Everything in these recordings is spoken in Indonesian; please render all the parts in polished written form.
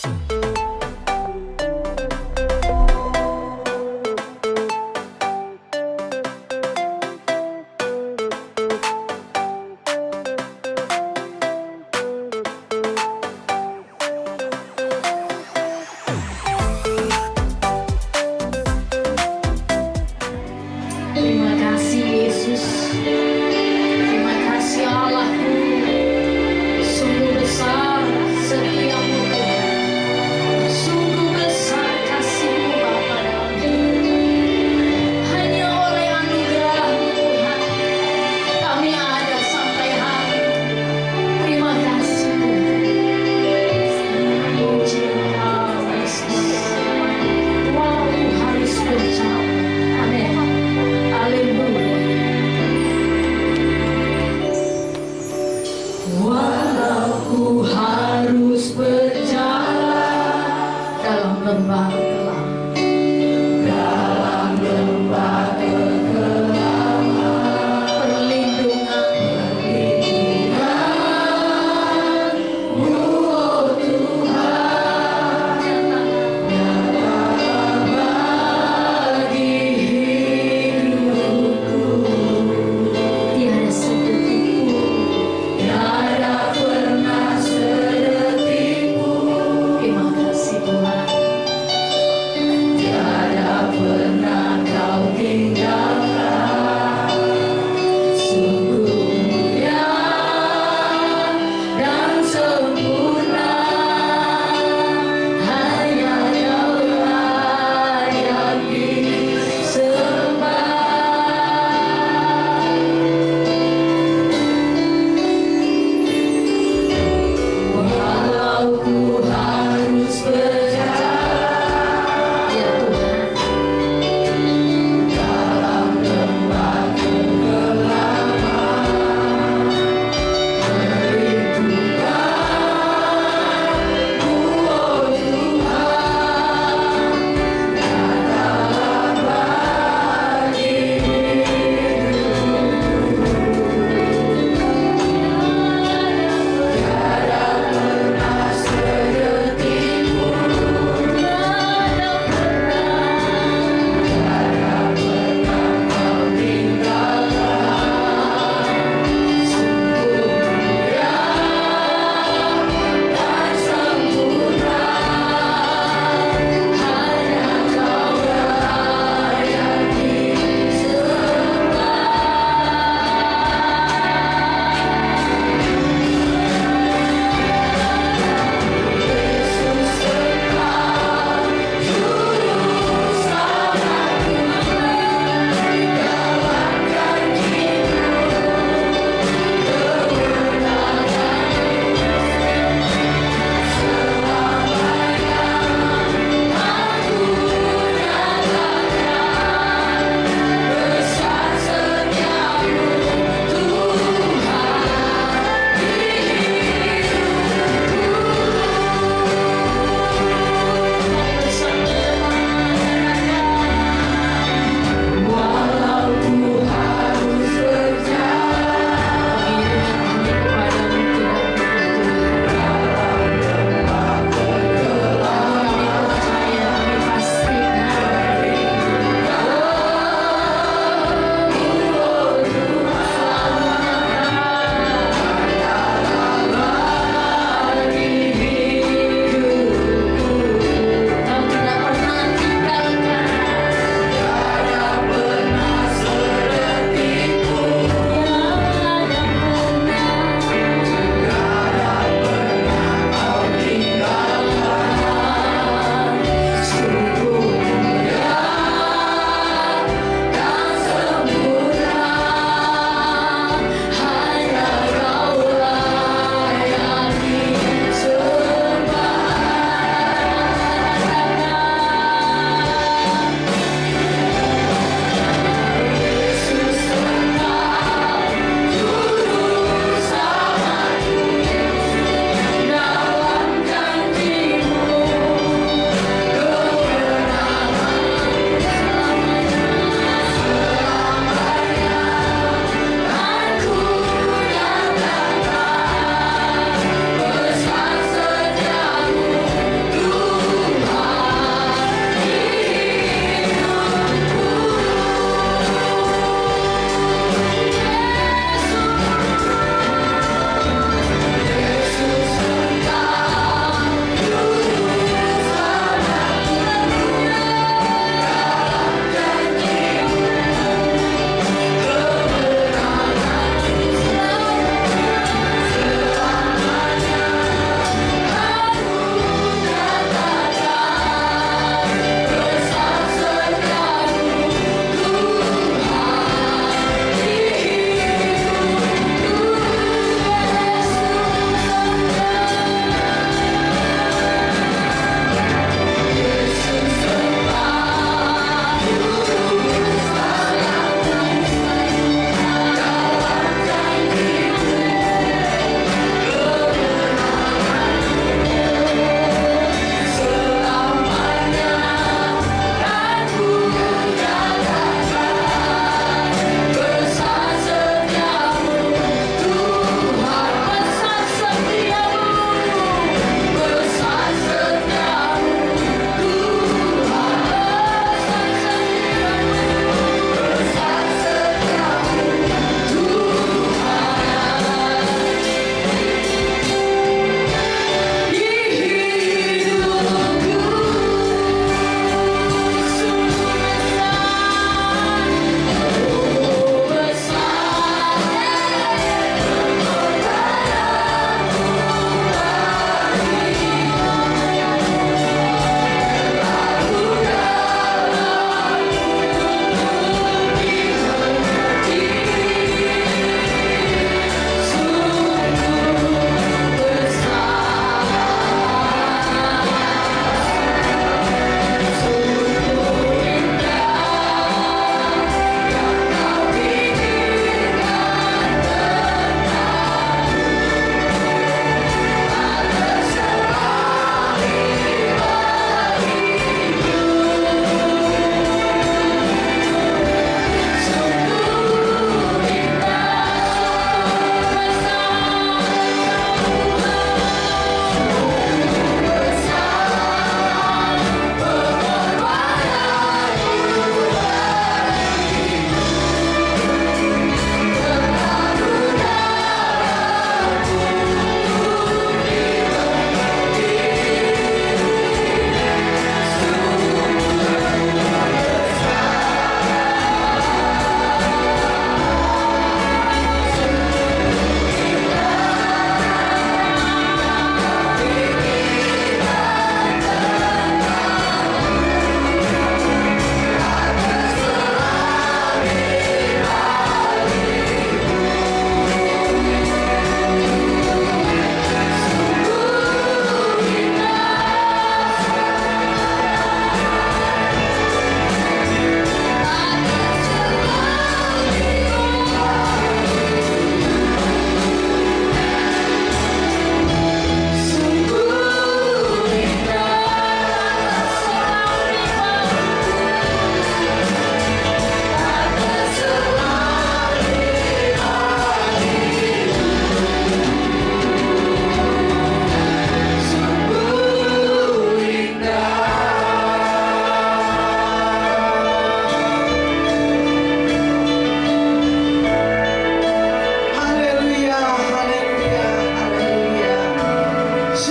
Terima kasih Yesus, terima kasih Allahku, sungguh besar setiamu Tuhan.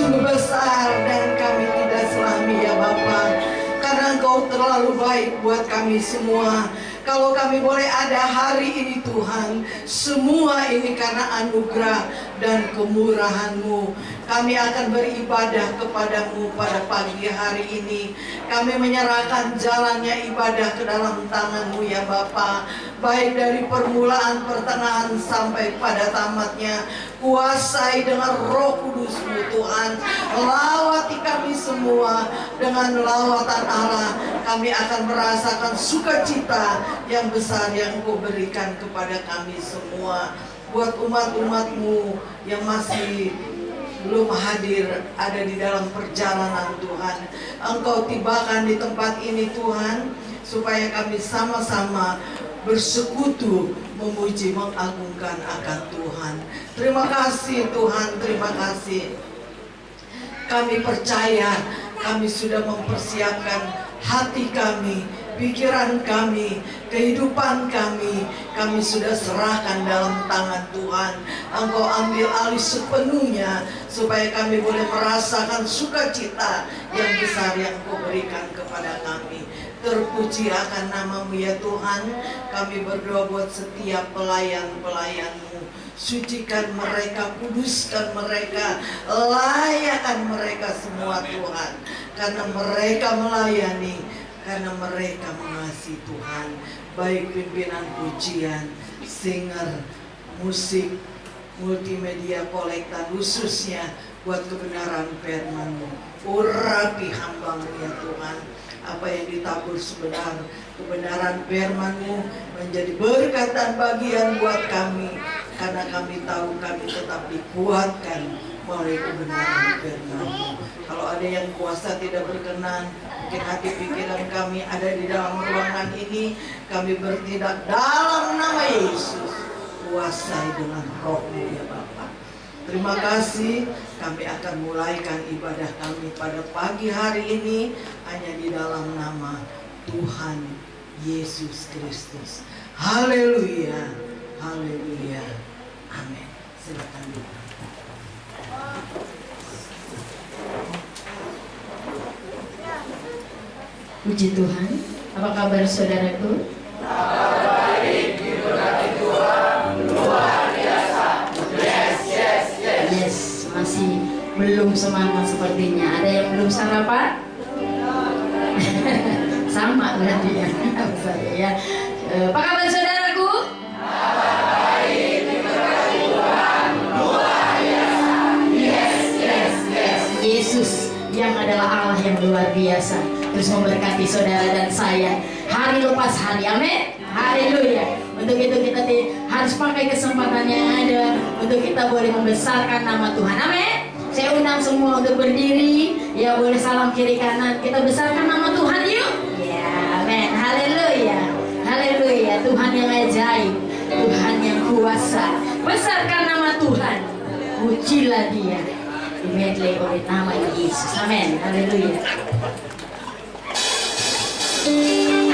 sungguh besar dan kami tidak selami ya Bapa, karena Engkau terlalu baik buat kami semua. Kalau kami boleh ada hari ini Tuhan, semua ini karena anugerah dan kemurahan-Mu. Kami akan beribadah kepadamu pada pagi hari ini. Kami menyerahkan jalannya ibadah ke dalam tangan-Mu ya Bapa. Baik dari permulaan, pertengahan sampai pada tamatnya. Kuasai dengan Roh Kudus-Mu Tuhan. Lawati kami semua dengan lawatan Allah. Kami akan merasakan sukacita yang besar yang Engkau berikan kepada kami semua. Buat umat-umat-Mu yang masih belum hadir, ada di dalam perjalanan Tuhan, Engkau tibakan di tempat ini Tuhan, supaya kami sama-sama bersekutu memuji mengagungkan akan Tuhan. Terima kasih Tuhan, terima kasih. Kami percaya kami sudah mempersiapkan hati kami, pikiran kami, kehidupan kami sudah serahkan dalam tangan Tuhan. Engkau ambil alih sepenuhnya supaya kami boleh merasakan sukacita yang besar yang Engkau berikan kepada kami. Terpuji akan nama-Mu ya Tuhan. Kami berdoa buat setiap pelayan-pelayan-Mu. Sucikan mereka, kuduskan mereka, layakkan mereka semua Tuhan. Karena mereka melayani, karena mereka mengasihi Tuhan. Baik pimpinan pujian, singer, musik, multimedia, kolektan, khususnya buat kebenaran firman-Mu. Urapi hamba-Mu ya Tuhan. Apa yang ditabur sebenar, kebenaran firman-Mu menjadi berkat dan bagian buat kami. Karena kami tahu kami tetap dikuatkan melalui kebenaran firman-Mu. Kalau ada yang kuasa tidak berkenan, mungkin hati pikiran kami ada di dalam ruangan ini, kami bertindak dalam nama Yesus. Kuasai dengan Roh-Mu ya Bapa. Terima kasih. Kami akan mulaikan ibadah kami pada pagi hari ini hanya di dalam nama Tuhan Yesus Kristus. Haleluya, haleluya, amin. Silakan Bapak. Puji Tuhan. Apa kabar saudaraku? Baik, diberkati Tuhan, luar biasa. Yes, masih belum semangat sepertinya. Ada yang belum sarapan? Sama berarti ya. Ya. Apa kabar saudaraku? Baik, diberkati Tuhan, luar biasa. Yes. Yesus yang adalah Allah yang luar biasa terus memberkati saudara dan saya hari lepas hari. Amin. Haleluya. Untuk itu kita harus pakai kesempatan yang ada untuk kita boleh membesarkan nama Tuhan. Amin. Saya undang semua untuk berdiri. Ya, boleh salam kiri kanan. Kita besarkan nama Tuhan yuk. Ya, amin. Haleluya. Haleluya. Tuhan yang ajaib, Tuhan yang kuasa. Besarkan nama Tuhan. Pujilah Dia. Dimedley oleh nama Yesus. Amin. Haleluya. Oh,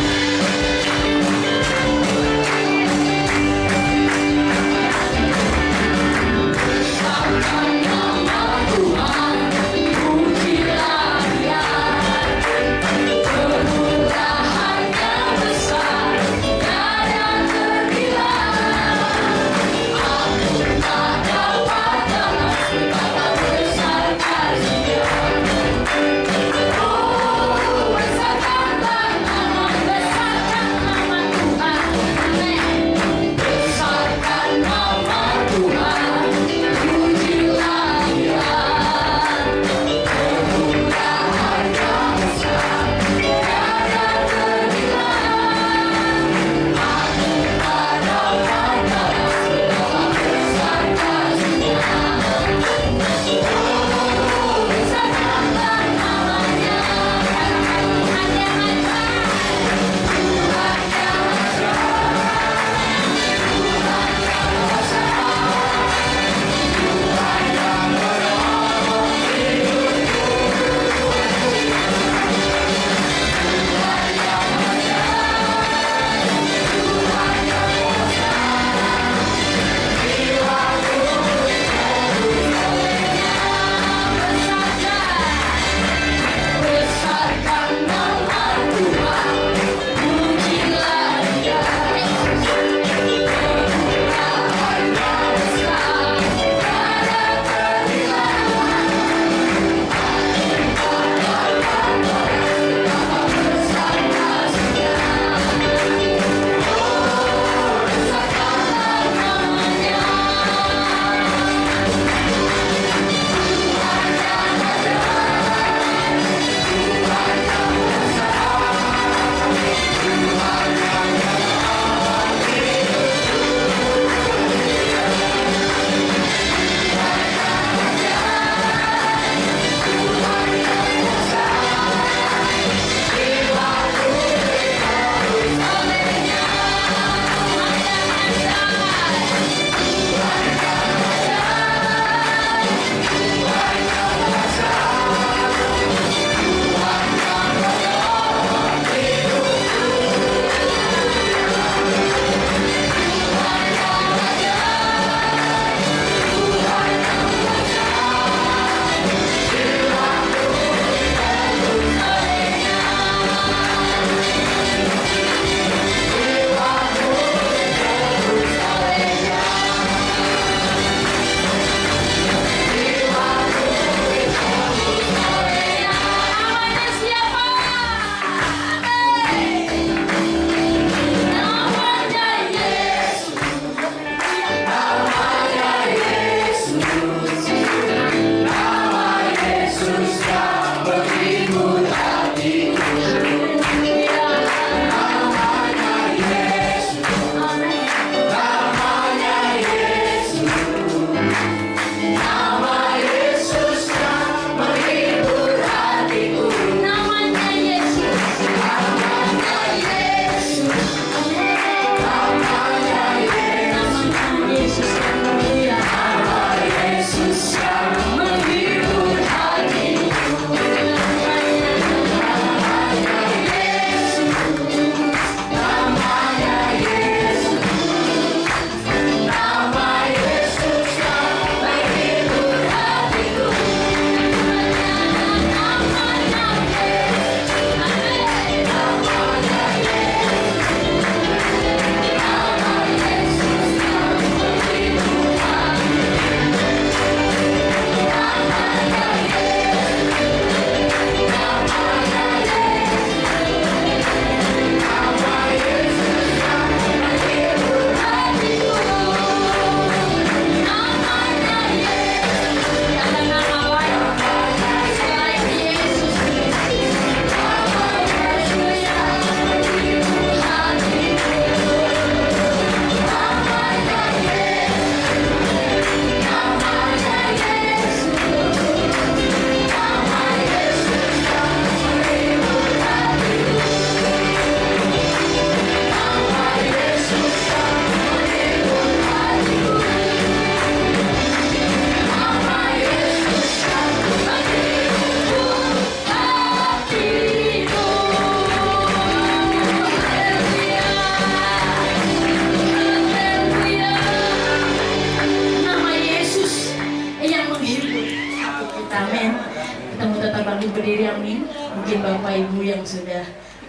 berdiri, amin. Mungkin Bapak Ibu yang sudah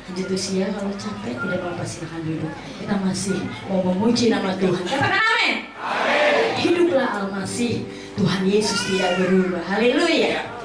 lanjut usia, kalau capek tidak apa-apa, silahkan duduk. Kita masih mau memuji nama Tuhan. Katakan amin. Hiduplah Al-Masih, Tuhan Yesus tidak berubah. Haleluya.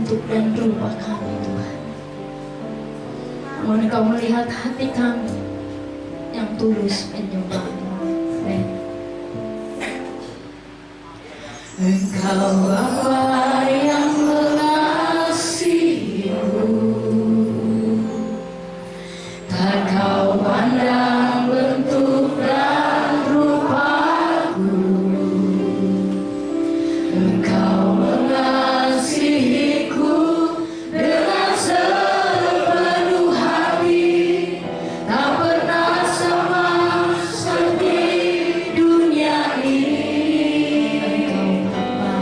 bentuk dan rupa kami Tuhan. Namun Engkau melihat hati kami yang tulus menyembah-Mu. Amin. Engkau Bapa yang mengasihiku, tak Kau pandang bentuk dan rupaku. Engkau mengasihiku dengan sepenuh hati, tak pernah sama seperti dunia ini. Engkau Bapa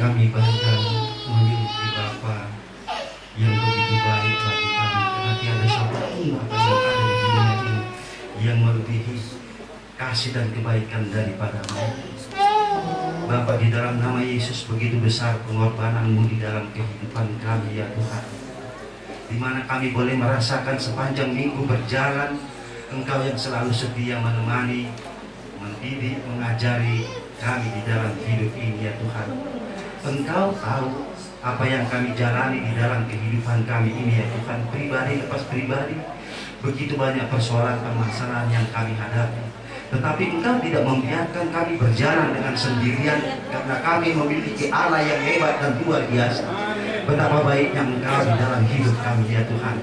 Kami bangga memiliki Bapa yang begitu baik bagi kami, karena tiada satupun Bapa yang ada di dunia ini yang melebihi kasih dan kebaikan daripada-Mu. Bapa, di dalam nama Yesus begitu besar pengorbanan-Mu di dalam kehidupan kami ya Tuhan, di mana kami boleh merasakan sepanjang minggu berjalan Engkau yang selalu setia menemani, mendidik, mengajari kami di dalam hidup ini ya Tuhan. Engkau tahu apa yang kami jalani di dalam kehidupan kami ini ya Tuhan, pribadi lepas pribadi. Begitu banyak persoalan permasalahan yang kami hadapi, tetapi Engkau tidak membiarkan kami berjalan dengan sendirian, karena kami memiliki Allah yang hebat dan luar biasa. Betapa baiknya Engkau di dalam hidup kami ya Tuhan.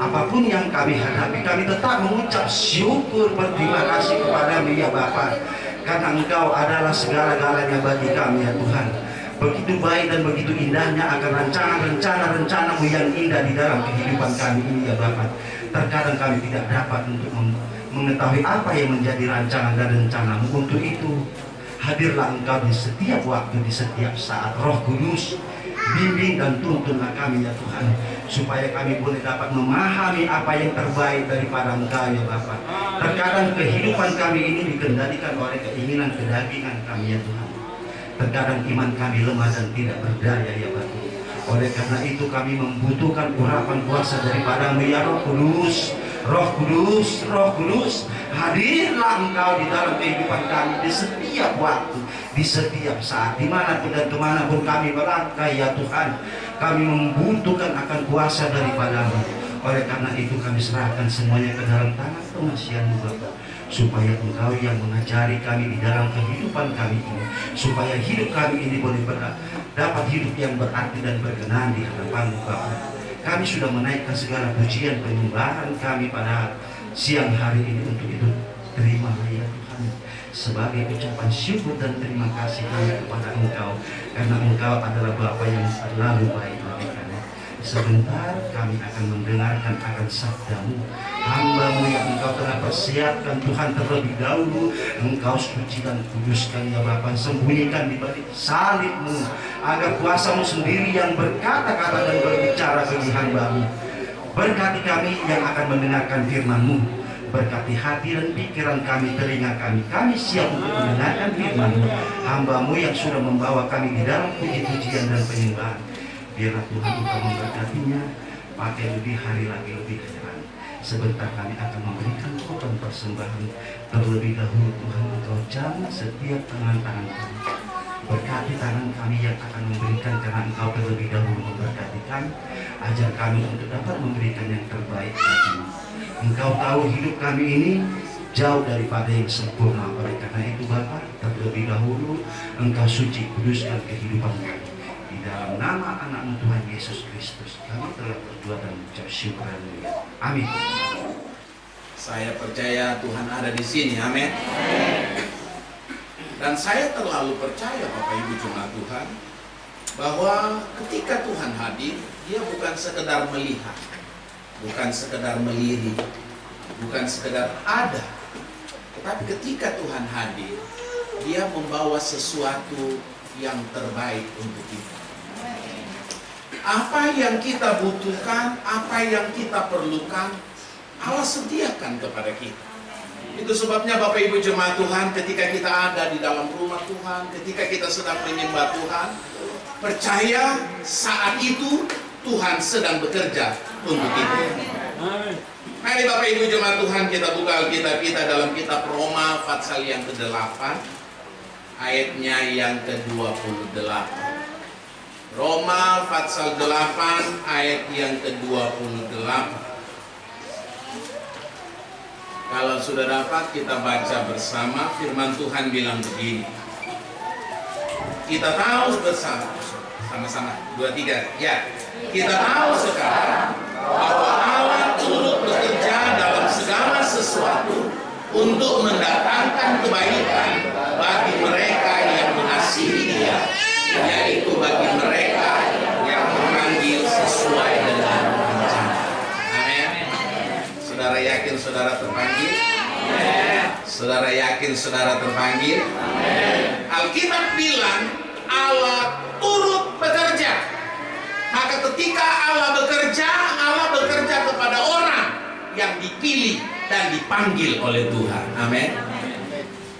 Apapun yang kami hadapi, kami tetap mengucap syukur berterima kasih kepada-Mu ya Bapa, karena Engkau adalah segala-galanya bagi kami ya Tuhan. Begitu baik dan begitu indahnya akan rencana-Mu yang indah di dalam kehidupan kami ini ya Bapa. Terkadang kami tidak dapat untuk mengetahui apa yang menjadi rancangan dan rencana-Mu. Untuk itu, hadirlah Engkau di setiap waktu, di setiap saat. Roh Kudus, bimbing dan tuntunlah kami ya Tuhan, supaya kami boleh dapat memahami apa yang terbaik daripada Engkau ya Bapa. Terkadang kehidupan kami ini dikendalikan oleh keinginan kedagingan kami ya Tuhan. Terkadang iman kami lemah dan tidak berdaya ya Bapa. Oleh karena itu kami membutuhkan urapan kuasa daripada-Mu ya Roh Kudus. Roh Kudus, Roh Kudus, hadirlah Engkau di dalam kehidupan kami di setiap waktu, di setiap saat, dimanapun dan kemanapun kami melangkah ya Tuhan. Kami membutuhkan akan kuasa daripada-Mu. Oleh karena itu kami serahkan semuanya ke dalam tangan pengasihan-Mu Bapa, supaya Engkau yang mengajari kami di dalam kehidupan kami ini, supaya hidup kami ini boleh dapat hidup yang berarti dan berkenan di hadapan-Mu Bapa. Kami sudah menaikkan segala pujian penyembahan kami pada siang hari ini. Untuk itu terimalah ya Tuhan sebagai ucapan syukur dan terima kasih kami kepada Engkau, karena Engkau adalah Bapa yang selalu baik bagi kami. Sebentar kami akan mendengarkan akan sabda-Mu, hamba-Mu yang Engkau telah persiapkan Tuhan terlebih dahulu. Engkau suci dan kuduskan ya Bapa, sembunyikan di balik salib-Mu, agar kuasa-Mu sendiri yang berkata-kata dan berbicara bagi hamba-Mu. Berkati kami yang akan mendengarkan firman-Mu, berkati hati dan pikiran kami, telinga kami. Kami siap untuk mendengarkan firman-Mu, hamba-Mu yang sudah membawa kami di dalam puji-pujian dan penyembahan. Biarlah Tuhan Engkau memberkatinya, pakai lebih hari lagi lebih ke depan. Sebentar kami akan memberikan korban persembahan. Terlebih dahulu Tuhan Engkau jamah setiap tangan-tangan kami. Berkati tangan kami yang akan memberikan, karena Engkau terlebih dahulu memberkati kami. Ajar kami untuk dapat memberikan yang terbaik bagi-Mu. Engkau tahu hidup kami ini jauh daripada yang sempurna. Oleh karena itu Bapa, terlebih dahulu Engkau suci kuduskan kehidupan kami. Di dalam nama anak-Mu Tuhan Yesus Kristus kami telah berdoa dan mengucap syukur. Amin. Saya percaya Tuhan ada di sini, amin. Dan saya terlalu percaya Bapak Ibu Jemaat Tuhan, bahwa ketika Tuhan hadir, Dia bukan sekedar melihat, bukan sekedar melirik, bukan sekedar ada, tetapi ketika Tuhan hadir, Dia membawa sesuatu yang terbaik untuk kita. Apa yang kita butuhkan, apa yang kita perlukan, Allah sediakan kepada kita. Itu sebabnya Bapak Ibu jemaat Tuhan, ketika kita ada di dalam rumah Tuhan, ketika kita sedang menyembah Tuhan, percaya saat itu Tuhan sedang bekerja untuk kita. Mari Bapak Ibu jemaat Tuhan, kita buka Alkitab kita dalam kitab Roma pasal yang ke-8, ayatnya yang ke-28. Roma pasal 8 ayat yang ke-28. Kalau sudah dapat, kita baca bersama. Firman Tuhan bilang begini. Kita tahu bersama, sama-sama, 2, 3, ya. Kita tahu sekarang bahwa Allah turut bekerja dalam segala sesuatu untuk mendatangkan kebaikan bagi mereka yang mengasihi Dia, yaitu bagi mereka yang memanggil sesuai dengan rencana. Amin. Saudara yakin saudara terpanggil? Saudara yakin saudara terpanggil? Alkitab bilang Allah turut bekerja. Maka ketika Allah bekerja kepada orang yang dipilih dan dipanggil oleh Tuhan. Amin.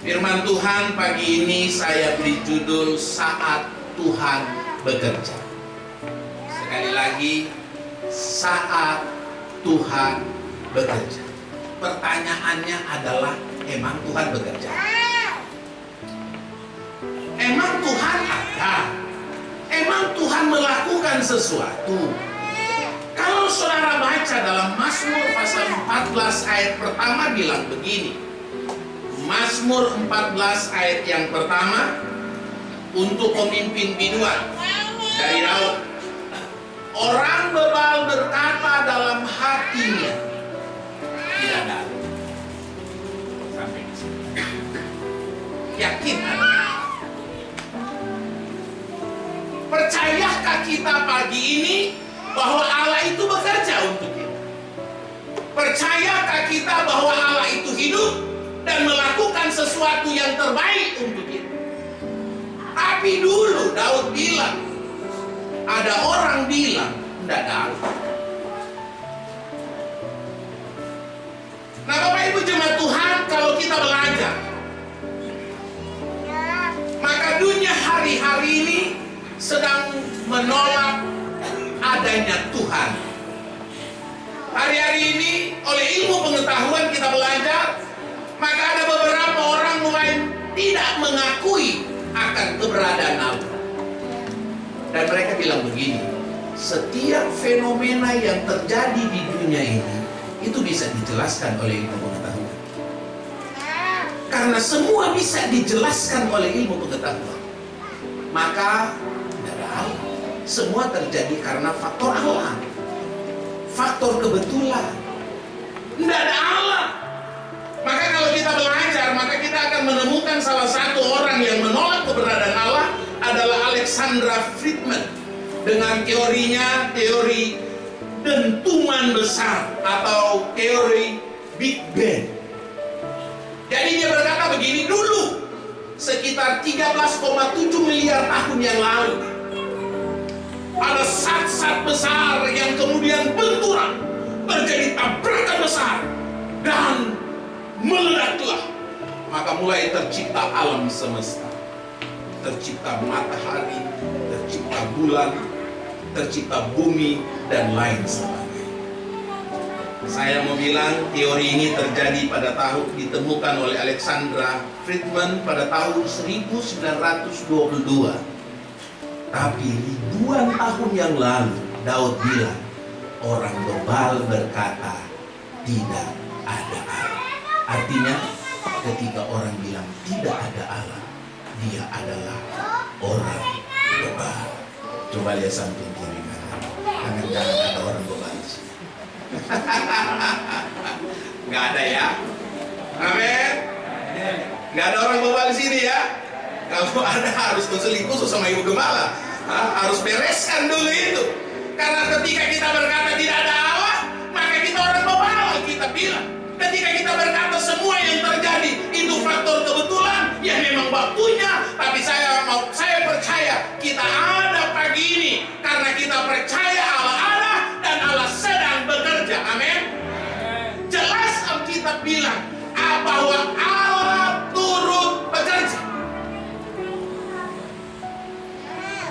Firman Tuhan pagi ini saya beri judul Saat Tuhan Bekerja. Sekali lagi, saat Tuhan bekerja. Pertanyaannya adalah, emang Tuhan bekerja? Emang Tuhan ada? Emang Tuhan melakukan sesuatu? Kalau saudara baca dalam Mazmur pasal 14 ayat pertama bilang begini. Mazmur 14 ayat yang pertama, untuk pemimpin biduan dari Daud. Orang bebal berkata dalam hatinya, tidak ada. Sampai di sini. Yakin ada? Percayakah kita pagi ini bahwa Allah itu bekerja untuk kita? Percayakah kita bahwa Allah itu hidup dan melakukan sesuatu yang terbaik untuk kita? Tapi dulu Daud bilang, ada orang bilang, tidak ada. Nah Bapak Ibu jemaat Tuhan, kalau kita belajar, maka dunia hari-hari ini sedang menolak adanya Tuhan. Hari-hari ini oleh ilmu pengetahuan kita belajar, maka ada beberapa orang mulai tidak mengakui akan keberadaan Allah. Dan mereka bilang begini, setiap fenomena yang terjadi di dunia ini itu bisa dijelaskan oleh ilmu pengetahuan. Karena semua bisa dijelaskan oleh ilmu pengetahuan, maka tidak ada Allah. Semua terjadi karena faktor Allah, faktor kebetulan. Tidak ada Allah. Maka kalau kita belajar, maka kita akan menemukan salah satu orang yang menolak keberadaan Allah adalah Alexander Friedman dengan teorinya, teori dentuman besar atau teori Big Bang. Jadi dia berkata begini, dulu sekitar 13,7 miliar tahun yang lalu ada zat-zat besar yang kemudian benturan, terjadi tabrakan besar dan meledaklah. Maka mulai tercipta alam semesta, tercipta matahari, tercipta bulan, tercipta bumi, dan lain sebagainya. Saya mau bilang teori ini terjadi pada tahun, ditemukan oleh Alexander Friedman pada tahun 1922. Tapi ribuan tahun yang lalu Daud bilang, orang bebal berkata tidak ada Allah. Artinya ketika orang bilang tidak ada Allah, dia adalah orang bebal. Coba lihat samping kiri kanan. Jangan ada orang bebal di sini. Nggak ada ya? Amin. Nggak ada orang bebal di sini ya? Kalau ada harus konseling khusus sama ibu gembala. Harus bereskan dulu itu. Karena ketika kita berkata tidak ada Allah, maka kita orang bebal. Kita bilang ketika kita berkata semua yang terjadi itu faktor kebetulan, ya memang waktunya. Tapi saya percaya kita ada pagi ini karena kita percaya Allah ada dan Allah sedang bekerja. Amin. Jelas Alkitab bilang bahwa Allah turut bekerja.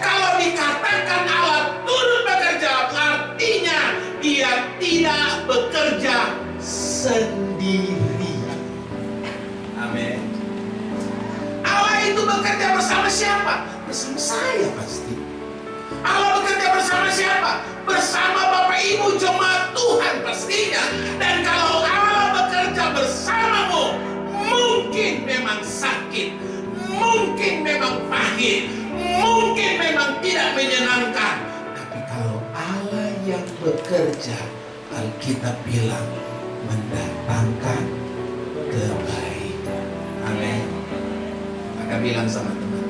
Kalau dikatakan Allah turut bekerja, artinya Dia tidak bekerja sendiri. Amin. Allah itu bekerja bersama siapa? Bersama saya pasti. Allah bekerja bersama siapa? Bersama Bapak Ibu jemaat Tuhan pastinya. Dan kalau Allah bekerja bersamamu, mungkin memang sakit, mungkin memang pahit, mungkin memang tidak menyenangkan. Tapi kalau Allah yang bekerja, Alkitab bilang mendatangkan kebaikan. Amin. Maka bilang sama teman,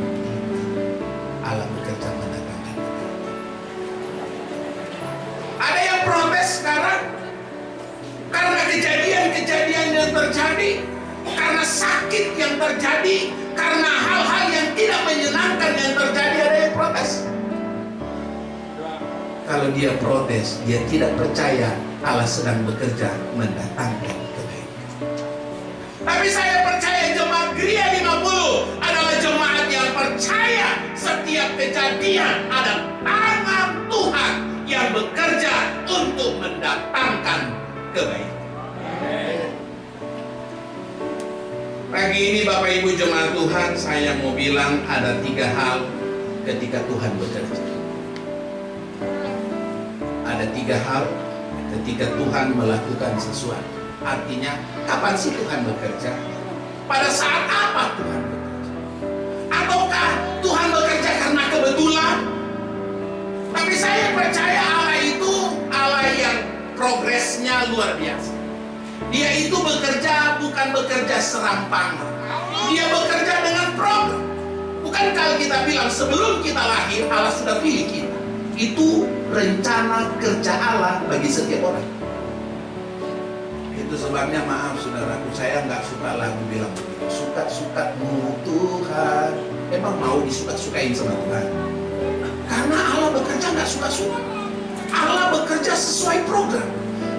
Allah bekerja mendatangkan kebaikan. Ada yang protes sekarang karena kejadian-kejadian yang terjadi, karena sakit yang terjadi, karena hal-hal yang tidak menyenangkan yang terjadi. Ada yang protes. Kalau dia protes, dia tidak percaya Allah sedang bekerja mendatangkan kebaikan. Tapi saya percaya jemaat Gereja 50 adalah jemaat yang percaya setiap kejadian ada tangan Tuhan yang bekerja untuk mendatangkan kebaikan. Pagi ini Bapak Ibu jemaat Tuhan, saya mau bilang ada 3 hal ketika Tuhan bekerja. Ada 3 hal ketika Tuhan melakukan sesuatu. Artinya, kapan sih Tuhan bekerja? Pada saat apa Tuhan bekerja? Ataukah Tuhan bekerja karena kebetulan? Tapi saya percaya Allah itu Allah yang progresnya luar biasa. Dia itu bekerja bukan bekerja serampangan. Dia bekerja dengan program. Bukan kalau kita bilang sebelum kita lahir Allah sudah pilih kita. Itu rencana kerja Allah bagi setiap orang. Itu sebabnya maaf saudaraku, saya nggak suka lagu bilang begitu. Suka-sukamu Tuhan. Emang mau disuka-sukain sama Tuhan? Karena Allah bekerja nggak suka-suka. Allah bekerja sesuai program.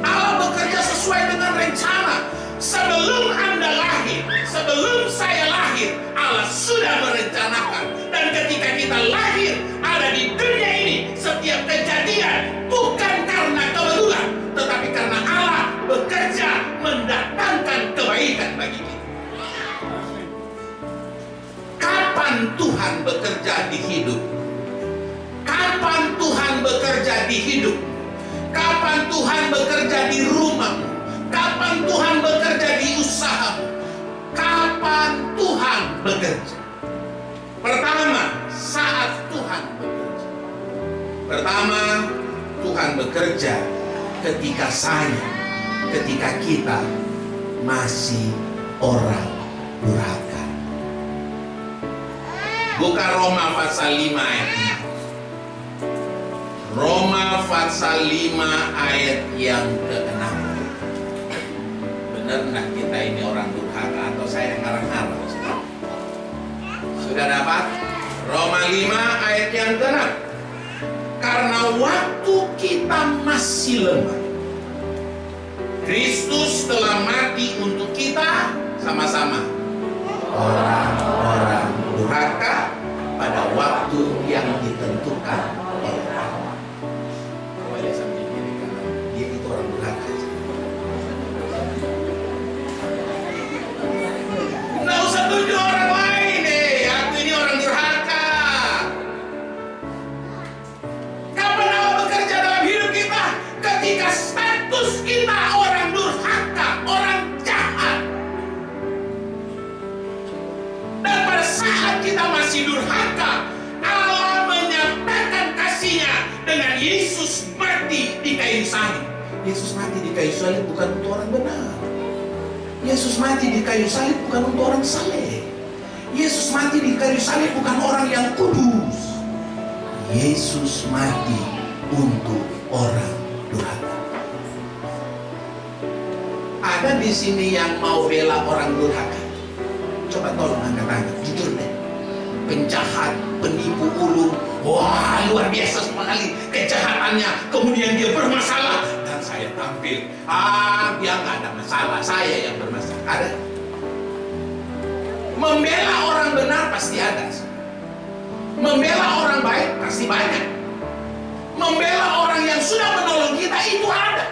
Allah bekerja sesuai dengan rencana. Sebelum Anda lahir, sebelum saya lahir, Allah sudah merencanakan. Dan ketika kita lahir, ada di dunia ini, setiap kejadian bukan karena kebetulan, tetapi karena Allah bekerja mendatangkan kebaikan bagi kita. Kapan Tuhan bekerja di hidup? Kapan Tuhan bekerja di hidup? Kapan Tuhan bekerja di rumah? Kapan Tuhan bekerja di usaha? Kapan Tuhan bekerja? Pertama, saat Tuhan bekerja. Pertama, Tuhan bekerja ketika kita masih orang durhaka. Buka Roma pasal 5 ayat 6. Roma pasal 5 ayat yang ke-6. Benar nggak kita ini orang durhaka atau saya ngarang-ngarang? Sudah dapat? Roma 5 ayat yang ke-6. Karena waktu kita masih lemah, Kristus telah mati untuk kita, sama-sama orang-orang durhaka pada waktu yang ditentukan oleh Allah. Kembali sampai kiri kanan, dia itu orang durhaka. Nggak usah tuduh orang lain deh, aku ini orang durhaka. Kapan Allah bekerja dalam hidup kita? Ketika status kita orang durhaka, orang jahat. Dan pada saat kita masih durhaka, Allah menyatakan kasih-Nya dengan Yesus mati di kayu salib. Yesus mati di kayu salib bukan untuk orang benar. Yesus mati di kayu salib bukan untuk orang saleh. Yesus mati di kayu salib bukan orang yang kudus. Yesus mati untuk orang durhaka. Ada di sini yang mau bela orang durhaka? Coba tolong angkat tangan, jujur deh. Penjahat, penipu ulung, wah luar biasa sekali kejahatannya. Kemudian dia bermasalah dan saya tampil, dia nggak ada masalah, saya yang bermasalah. Ada? Membela orang benar pasti ada. Membela orang baik pasti banyak. Membela orang yang sudah menolong kita itu ada.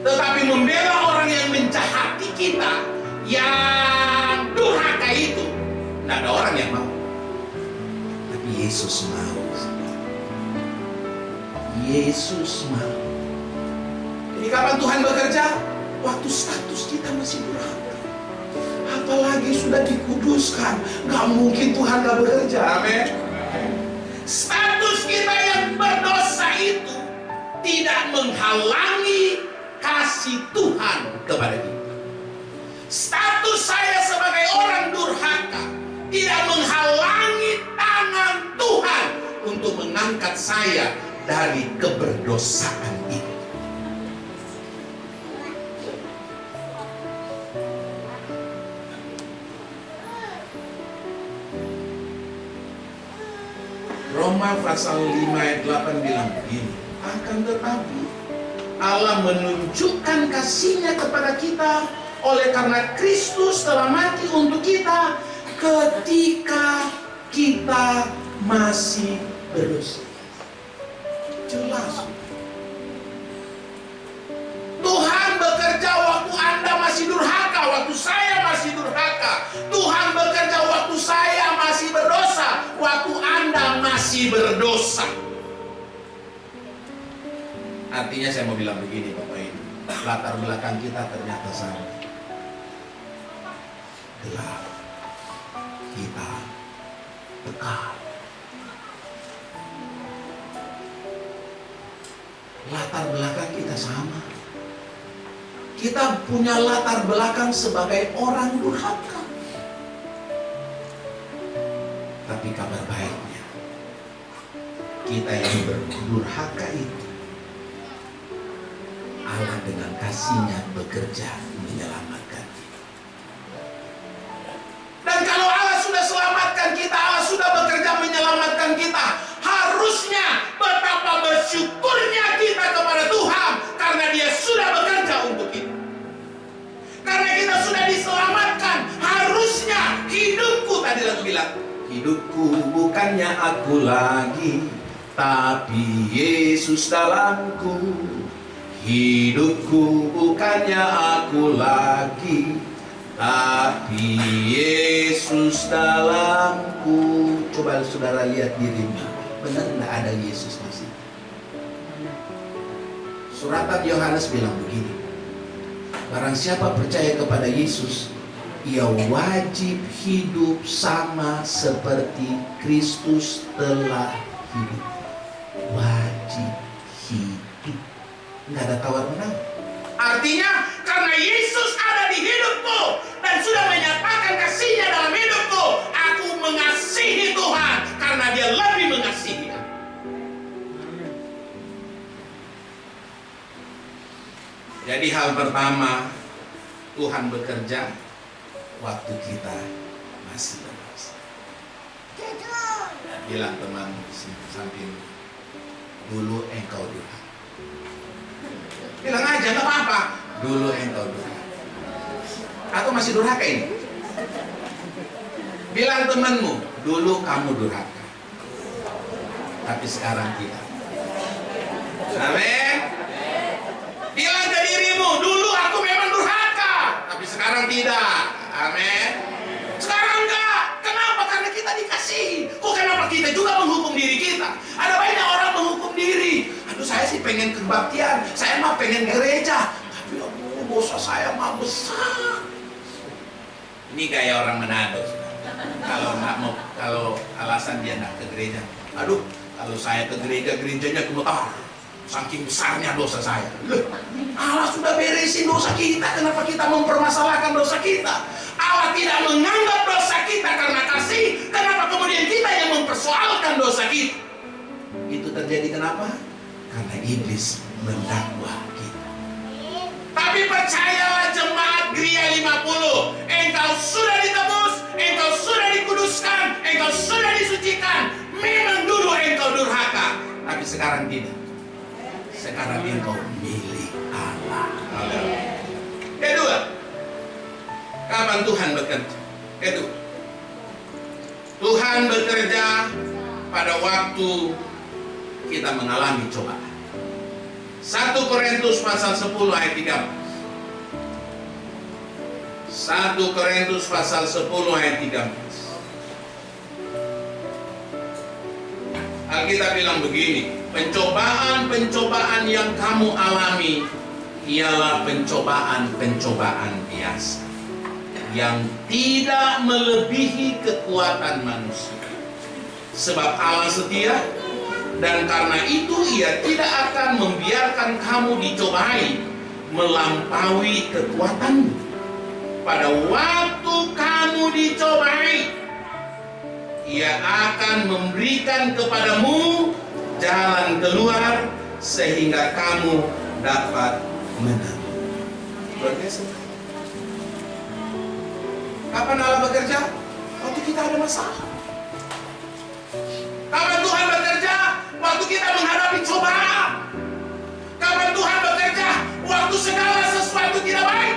Tetapi membela orang yang menjahati kita, yang durhaka itu, tidak ada orang yang mau. Tapi Yesus mau. Yesus mau. Jadi kapan Tuhan bekerja? Waktu status kita masih durhaka. Apalagi sudah dikuduskan, gak mungkin Tuhan gak bekerja. Amin. Status kita yang berdosa itu tidak menghalangi kasih Tuhan kepada kita. Status saya sebagai orang durhaka tidak menghalangi tangan Tuhan untuk mengangkat saya dari keberdosaan itu. Roma pasal 5 ayat 8 bilang begini, akan tetapi Allah menunjukkan kasih-Nya kepada kita oleh karena Kristus telah mati untuk kita ketika kita masih berdosa. Jelas. Tuhan bekerja waktu Anda masih durhaka, waktu saya masih durhaka. Tuhan bekerja waktu saya masih berdosa, waktu Anda masih berdosa. Artinya saya mau bilang begini Bapak Ibu, latar belakang kita ternyata sama. Gelap, kita pekal. Latar belakang kita sama. Kita punya latar belakang sebagai orang durhaka. Tapi kabar baiknya, kita yang berdurhaka itu, Allah dengan kasih-Nya bekerja menyelamatkan kita. Dan kalau Allah sudah selamatkan kita, Allah sudah bekerja menyelamatkan kita, harusnya betapa bersyukurnya kita kepada Tuhan karena Dia sudah bekerja untuk kita. Karena kita sudah diselamatkan, harusnya hidupku, tadi lagu bilang, hidupku bukannya aku lagi, tapi Yesus dalamku. Hidupku bukannya aku lagi, tapi Yesus dalamku. Coba saudara lihat dirimu, benar tidak ada Yesus masih? Suratan Yohanes bilang begini, barang siapa percaya kepada Yesus, ia wajib hidup sama seperti Kristus telah hidup. Wajib hidup. Nggak ada tawar menawar. Artinya karena Yesus ada di hidupku dan sudah menyatakan kasih-Nya dalam hidupku, aku mengasihi Tuhan karena Dia lebih mengasihi aku. Jadi hal pertama, Tuhan bekerja waktu kita masih berdosa. Bilang teman samping, dulu engkau durhaka. Bilang aja, gak apa-apa. Dulu engkau durhaka. Atau masih durhaka ini? Bilang temanmu, dulu kamu durhaka, tapi sekarang tidak. Amin. Bilang ke dirimu, dulu aku memang durhaka, tapi sekarang tidak. Amin. Sekarang enggak. Kenapa? Karena kita dikasihi. Kok kenapa kita juga menghukum diri kita? Ada banyak orang menghukum diri. Aduh, saya sih pengen kebaktian, saya mah pengen gereja, tapi aduh, dosa saya mah besar. Ini kayak orang Manado. Kalau nggak mau, kalau alasan dia nggak ke gereja, aduh, kalau saya ke gereja, gerejanya kemutar. Saking besarnya dosa saya. Allah sudah beresin dosa kita, kenapa kita mempermasalahkan dosa kita? Allah tidak menganggap dosa kita karena kasih, kenapa kemudian kita yang mempersoalkan dosa kita? Itu terjadi kenapa? Karena iblis mendakwa kita. Tapi percayalah jemaat Gria 50, engkau sudah ditebus, engkau sudah dikuduskan, engkau sudah disucikan. Memang dulu engkau durhaka, tapi sekarang tidak. Sekarang engkau milik Allah. Kedua, kapan Tuhan bekerja? Kedua, Tuhan bekerja pada waktu kita mengalami cobaan. 1 Korintus pasal 10 ayat 13. 1 Korintus pasal 10 ayat 13. Alkitab bilang begini, pencobaan-pencobaan yang kamu alami ialah pencobaan-pencobaan biasa yang tidak melebihi kekuatan manusia. Sebab Allah setia, dan karena itu Ia tidak akan membiarkan kamu dicobai melampaui kekuatanmu. Pada waktu kamu dicobai, Ia akan memberikan kepadamu jalan keluar sehingga kamu dapat menang. Luar biasa. Kapan Allah bekerja? Waktu kita ada masalah. Kapan Tuhan bekerja? Waktu kita menghadapi cobaan. Kapan Tuhan bekerja? Waktu segala sesuatu tidak baik.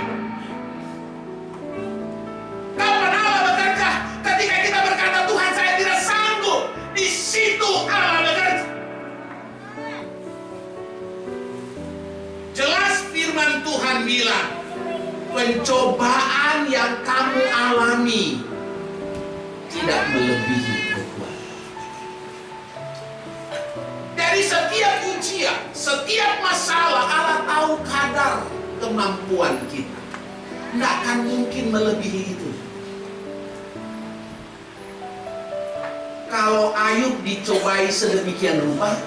Kapan Allah bekerja? Ketika kita berkata, Tuhan saya tidak sanggup. Di situ Allah bekerja. Jelas firman Tuhan bilang, pencobaan yang kamu alami tidak melebihi kekuatan. Dari setiap ujian, setiap masalah, Allah tahu kadar kemampuan kita. Tidak akan mungkin melebihi itu. Kalau Ayub dicobai sedemikian rupa,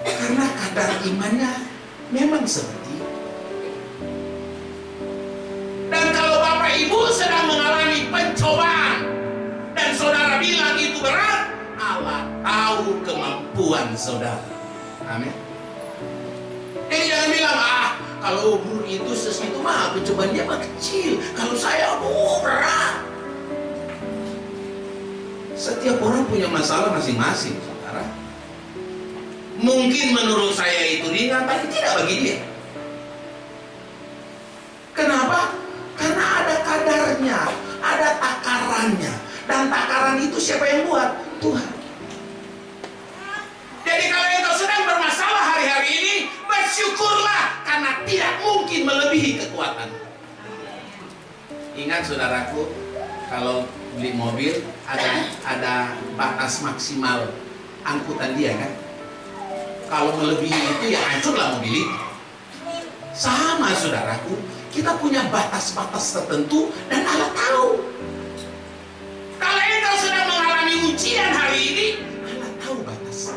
karena kadar imannya memang seperti itu. Dan kalau Bapak Ibu sedang mengalami pencobaan dan saudara bilang itu berat, Allah tahu kemampuan saudara. Amin. Jadi jangan bilang, kalau burung itu sesuatu mah pencobaan dia mah kecil. Kalau saya berat. Setiap orang punya masalah masing-masing, saudara. Mungkin menurut saya itu ringan, tapi tidak bagi dia. Kenapa? Karena ada kadarnya, ada takarannya. Dan takaran itu siapa yang buat? Tuhan. Jadi kalau engkau sedang bermasalah hari-hari ini, bersyukurlah karena tidak mungkin melebihi kekuatan. Ingat saudaraku, kalau beli mobil ada batas maksimal angkutan dia kan? Kalau melebihi itu ya hancurlah mobil itu. Sama saudaraku, kita punya batas-batas tertentu dan Allah tahu. Kalau engkau sedang mengalami ujian hari ini, Allah tahu batas.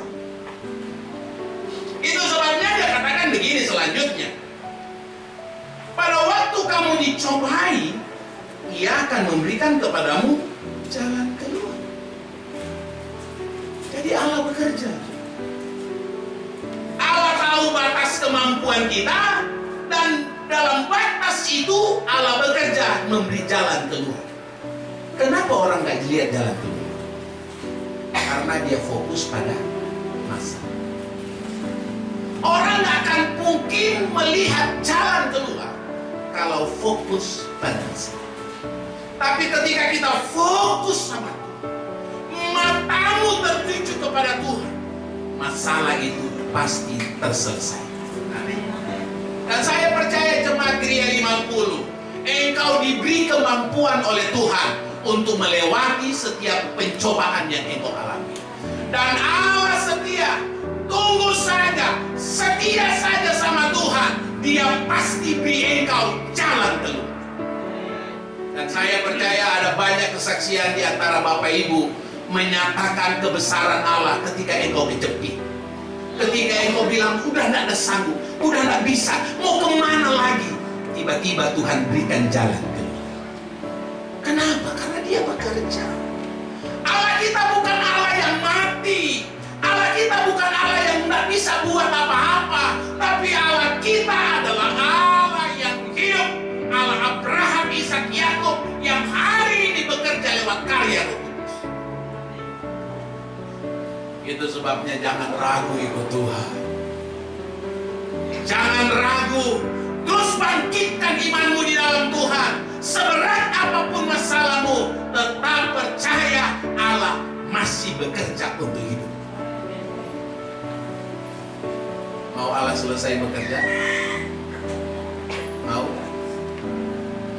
Itu sebabnya dia katakan begini selanjutnya. Pada waktu kamu dicobai, Ia akan memberikan kepadamu jalan keluar. Jadi Allah bekerja. Allah tahu batas kemampuan kita, dan dalam batas itu Allah bekerja memberi jalan keluar. Kenapa orang gak lihat jalan keluar? Karena dia fokus pada masalah. Orang gak akan mungkin melihat jalan keluar kalau fokus pada masalah. Tapi ketika kita fokus sama Tuhan, matamu tertuju kepada Tuhan, masalah itu pasti terselesaikan. Amin. Dan saya percaya jemaat Gereja 50, engkau diberi kemampuan oleh Tuhan untuk melewati setiap pencobaan yang engkau alami. Dan Allah setia, tunggu saja, setia saja sama Tuhan, Dia pasti beri engkau jalan keluar. Dan saya percaya ada banyak kesaksian di antara Bapak Ibu menyatakan kebesaran Allah ketika engkau kejepit. Ketika engkau bilang, udah tidak ada sanggup, udah tidak bisa, mau kemana lagi? Tiba-tiba Tuhan berikan jalan keluar. Kenapa? Karena Dia bekerja. Allah kita bukan Allah yang mati. Allah kita bukan Allah yang tidak bisa buat apa-apa. Tapi Allah kita adalah Allah yang hidup. Allah Abraham, Ishak, Yakub yang hari ini bekerja lewat karya Roh Kudus. Itu sebabnya jangan ragu ikut Tuhan. Jangan ragu. Terus bangkitkan imanmu di dalam Tuhan. Seberat apapun masalahmu, tetap percaya Allah bekerja untuk hidup. Mau Allah selesai bekerja?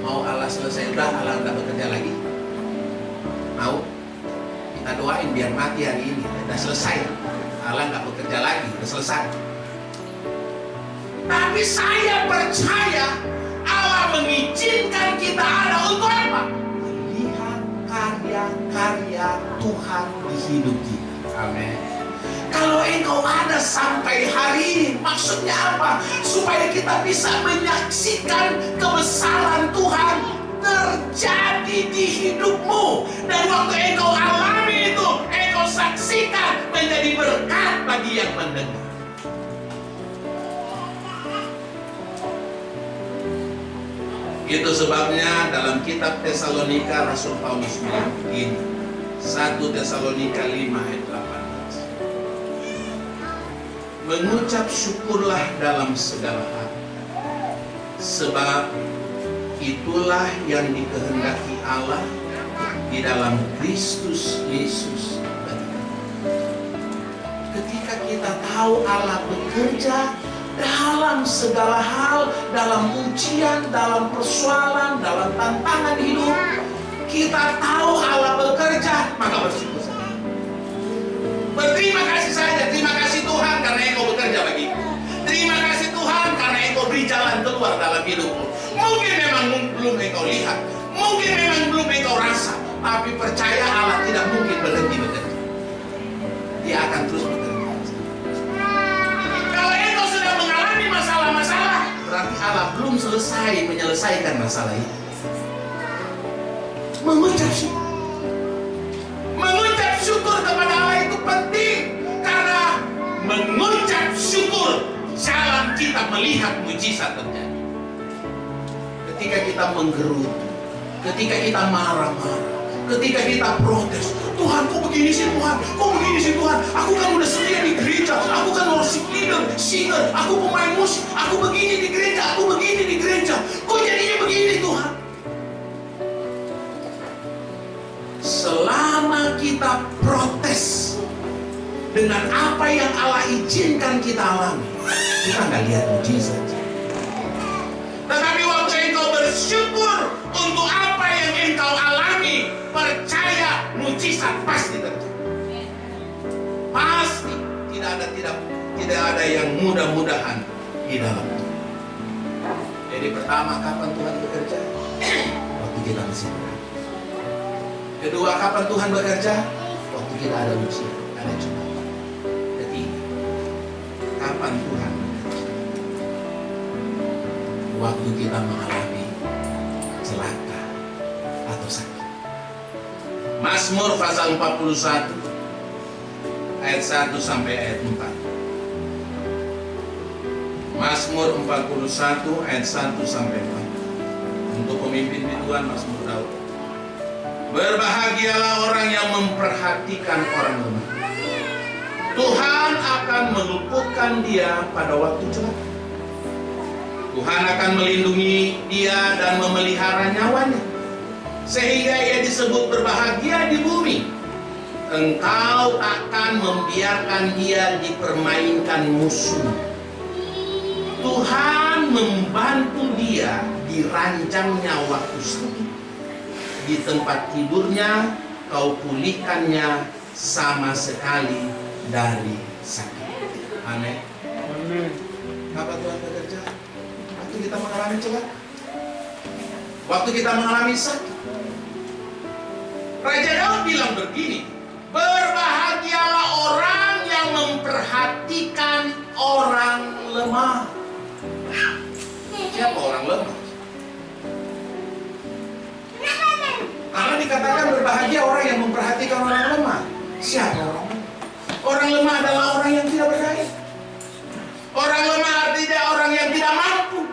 Mau Allah selesai, udah Allah nggak bekerja lagi? Mau? Kita doain biar mati hari ini, udah selesai. Allah nggak bekerja lagi, udah selesai. Tapi saya percaya Allah mengizinkan kita ada untuk apa? Melihat karya-karya Tuhan di hidup kita. Amin. Kalau engkau ada sampai hari ini, maksudnya apa? Supaya kita bisa menyaksikan kebesaran Tuhan terjadi di hidupmu. Dan waktu engkau alami itu, engkau saksikan menjadi berkat bagi yang mendengar. Itu sebabnya dalam kitab Tesalonika Rasul Paulus bilang begini, 1 Tesalonika 5 ayat 18. Mengucap syukurlah dalam segala hal, sebab itulah yang dikehendaki Allah di dalam Kristus Yesus bagi kita. Ketika kita tahu Allah bekerja dalam segala hal, dalam ujian, dalam persoalan, dalam tantangan hidup, kita tahu Allah bekerja, maka bersyukur saja. Berterima kasih saja, terima kasih Tuhan karena Engkau bekerja bagiku. Terima kasih Tuhan karena Engkau beri jalan keluar dalam hidupku. Mungkin memang belum Engkau lihat, mungkin memang belum Engkau rasa, tapi percaya Allah tidak mungkin berhenti bekerja. Dia akan terus bekerja. Kalau Engkau sedang mengalami masalah-masalah, berarti Allah belum selesai menyelesaikan masalah itu. Mengucap syukur. Mengucap syukur kepada Allah itu penting, karena mengucap syukur jalan kita melihat mujizat terjadi. Ketika kita menggerutu, ketika kita marah-marah, ketika kita protes, Tuhan kok begini sih Tuhan, kok begini sih Tuhan, aku kan udah setia di gereja, aku kan worship leader, singer, aku pemain musik, aku begini di gereja, aku begini di gereja, kok jadinya begini Tuhan. Selama kita protes dengan apa yang Allah izinkan kita alami, kita nggak lihat mujizat. Tetapi waktu engkau bersyukur untuk apa yang engkau alami, percaya mujizat pasti terjadi. Pasti tidak ada yang mudah-mudahan di dalam itu. Jadi pertama, kapan Tuhan bekerja? Waktu kita masih berada. Kedua, kapan Tuhan bekerja? Waktu kita ada ujian, ada cobaan. Ketiga, kapan Tuhan bekerja? Waktu kita mengalami celaka atau sakit. Mazmur pasal 41 ayat 1 sampai ayat 4. Mazmur 41 ayat 1 sampai 4. Untuk pemimpin di Tuhan, Mazmur Daud. Berbahagialah orang yang memperhatikan orang lemah. Tuhan akan meluputkan dia pada waktu celaka. Tuhan akan melindungi dia dan memelihara nyawanya, sehingga ia disebut berbahagia di bumi. Engkau takkan membiarkan dia dipermainkan musuh. Tuhan membantu dia di ranjangnya waktu sakit. Di tempat tidurnya kau pulihkannya sama sekali dari sakit. Amin. Amin. Kapan Tuhan bekerja? Waktu kita mengalami celaka, waktu kita mengalami sakit. Raja Daud bilang begini, berbahagialah orang yang memperhatikan orang lemah. Siapa orang lemah? Karena dikatakan berbahagia orang yang memperhatikan orang lemah. Siapa orang lemah? Orang lemah adalah orang yang tidak berdaya. Orang lemah artinya orang yang tidak mampu,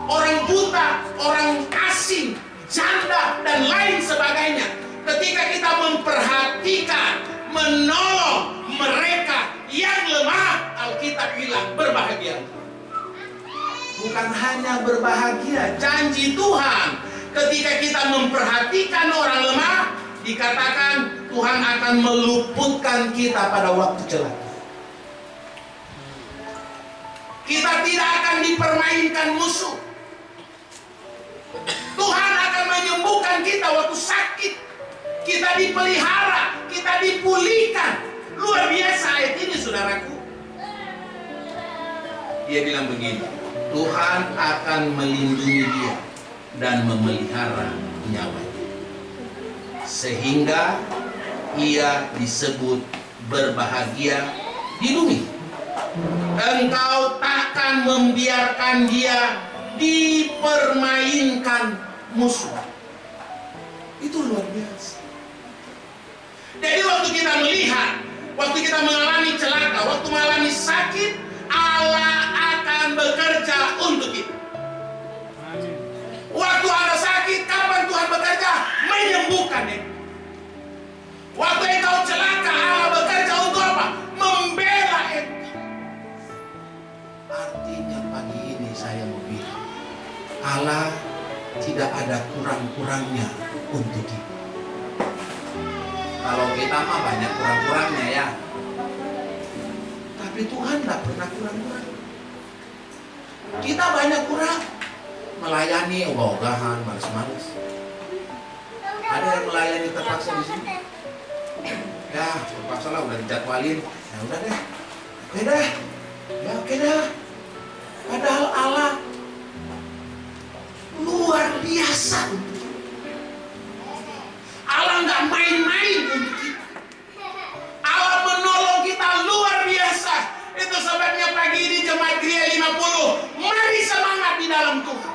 orang buta, orang asing, janda, dan lain sebagainya. Ketika kita memperhatikan, menolong mereka yang lemah, Alkitab bilang berbahagia. Bukan hanya berbahagia, janji Tuhan ketika kita memperhatikan orang lemah, dikatakan Tuhan akan meluputkan kita pada waktu celaka. Kita tidak akan dipermainkan musuh. Tuhan akan menyembuhkan kita waktu sakit. Kita dipelihara, kita dipulihkan. Luar biasa ayat ini, saudaraku. Dia bilang begini, Tuhan akan melindungi dia dan memelihara nyawanya, sehingga ia disebut berbahagia di bumi. Engkau takkan membiarkan dia dipermainkan musuh. Itu luar biasa. Jadi waktu kita melihat, waktu kita mengalami celaka, waktu mengalami sakit, Allah akan bekerja untuk kita. Waktu Anda sakit, kapan Tuhan bekerja? Menyembuhkan itu. Waktu engkau celaka, Allah bekerja untuk apa? Membela engkau. Artinya pagi ini saya mau bilang, Allah tidak ada kurang-kurangnya untuk kita. Kalau kita mah banyak kurang-kurangnya ya. Tapi Tuhan tidak pernah kurang-kurang. Kita banyak kurang. Melayani ogah-ogahan, malas-malas. Ada yang melayani terpaksa di sini. Ya, terpaksa lah, udah dijadwalin. Ya udah deh. Oke dah. Ya oke dah. Padahal Allah luar biasa untuk kita. Allah nggak main-main untuk kita. Allah menolong kita luar biasa. Itu sebabnya pagi ini Jemaat Gria 50, mari semangat di dalam Tuhan.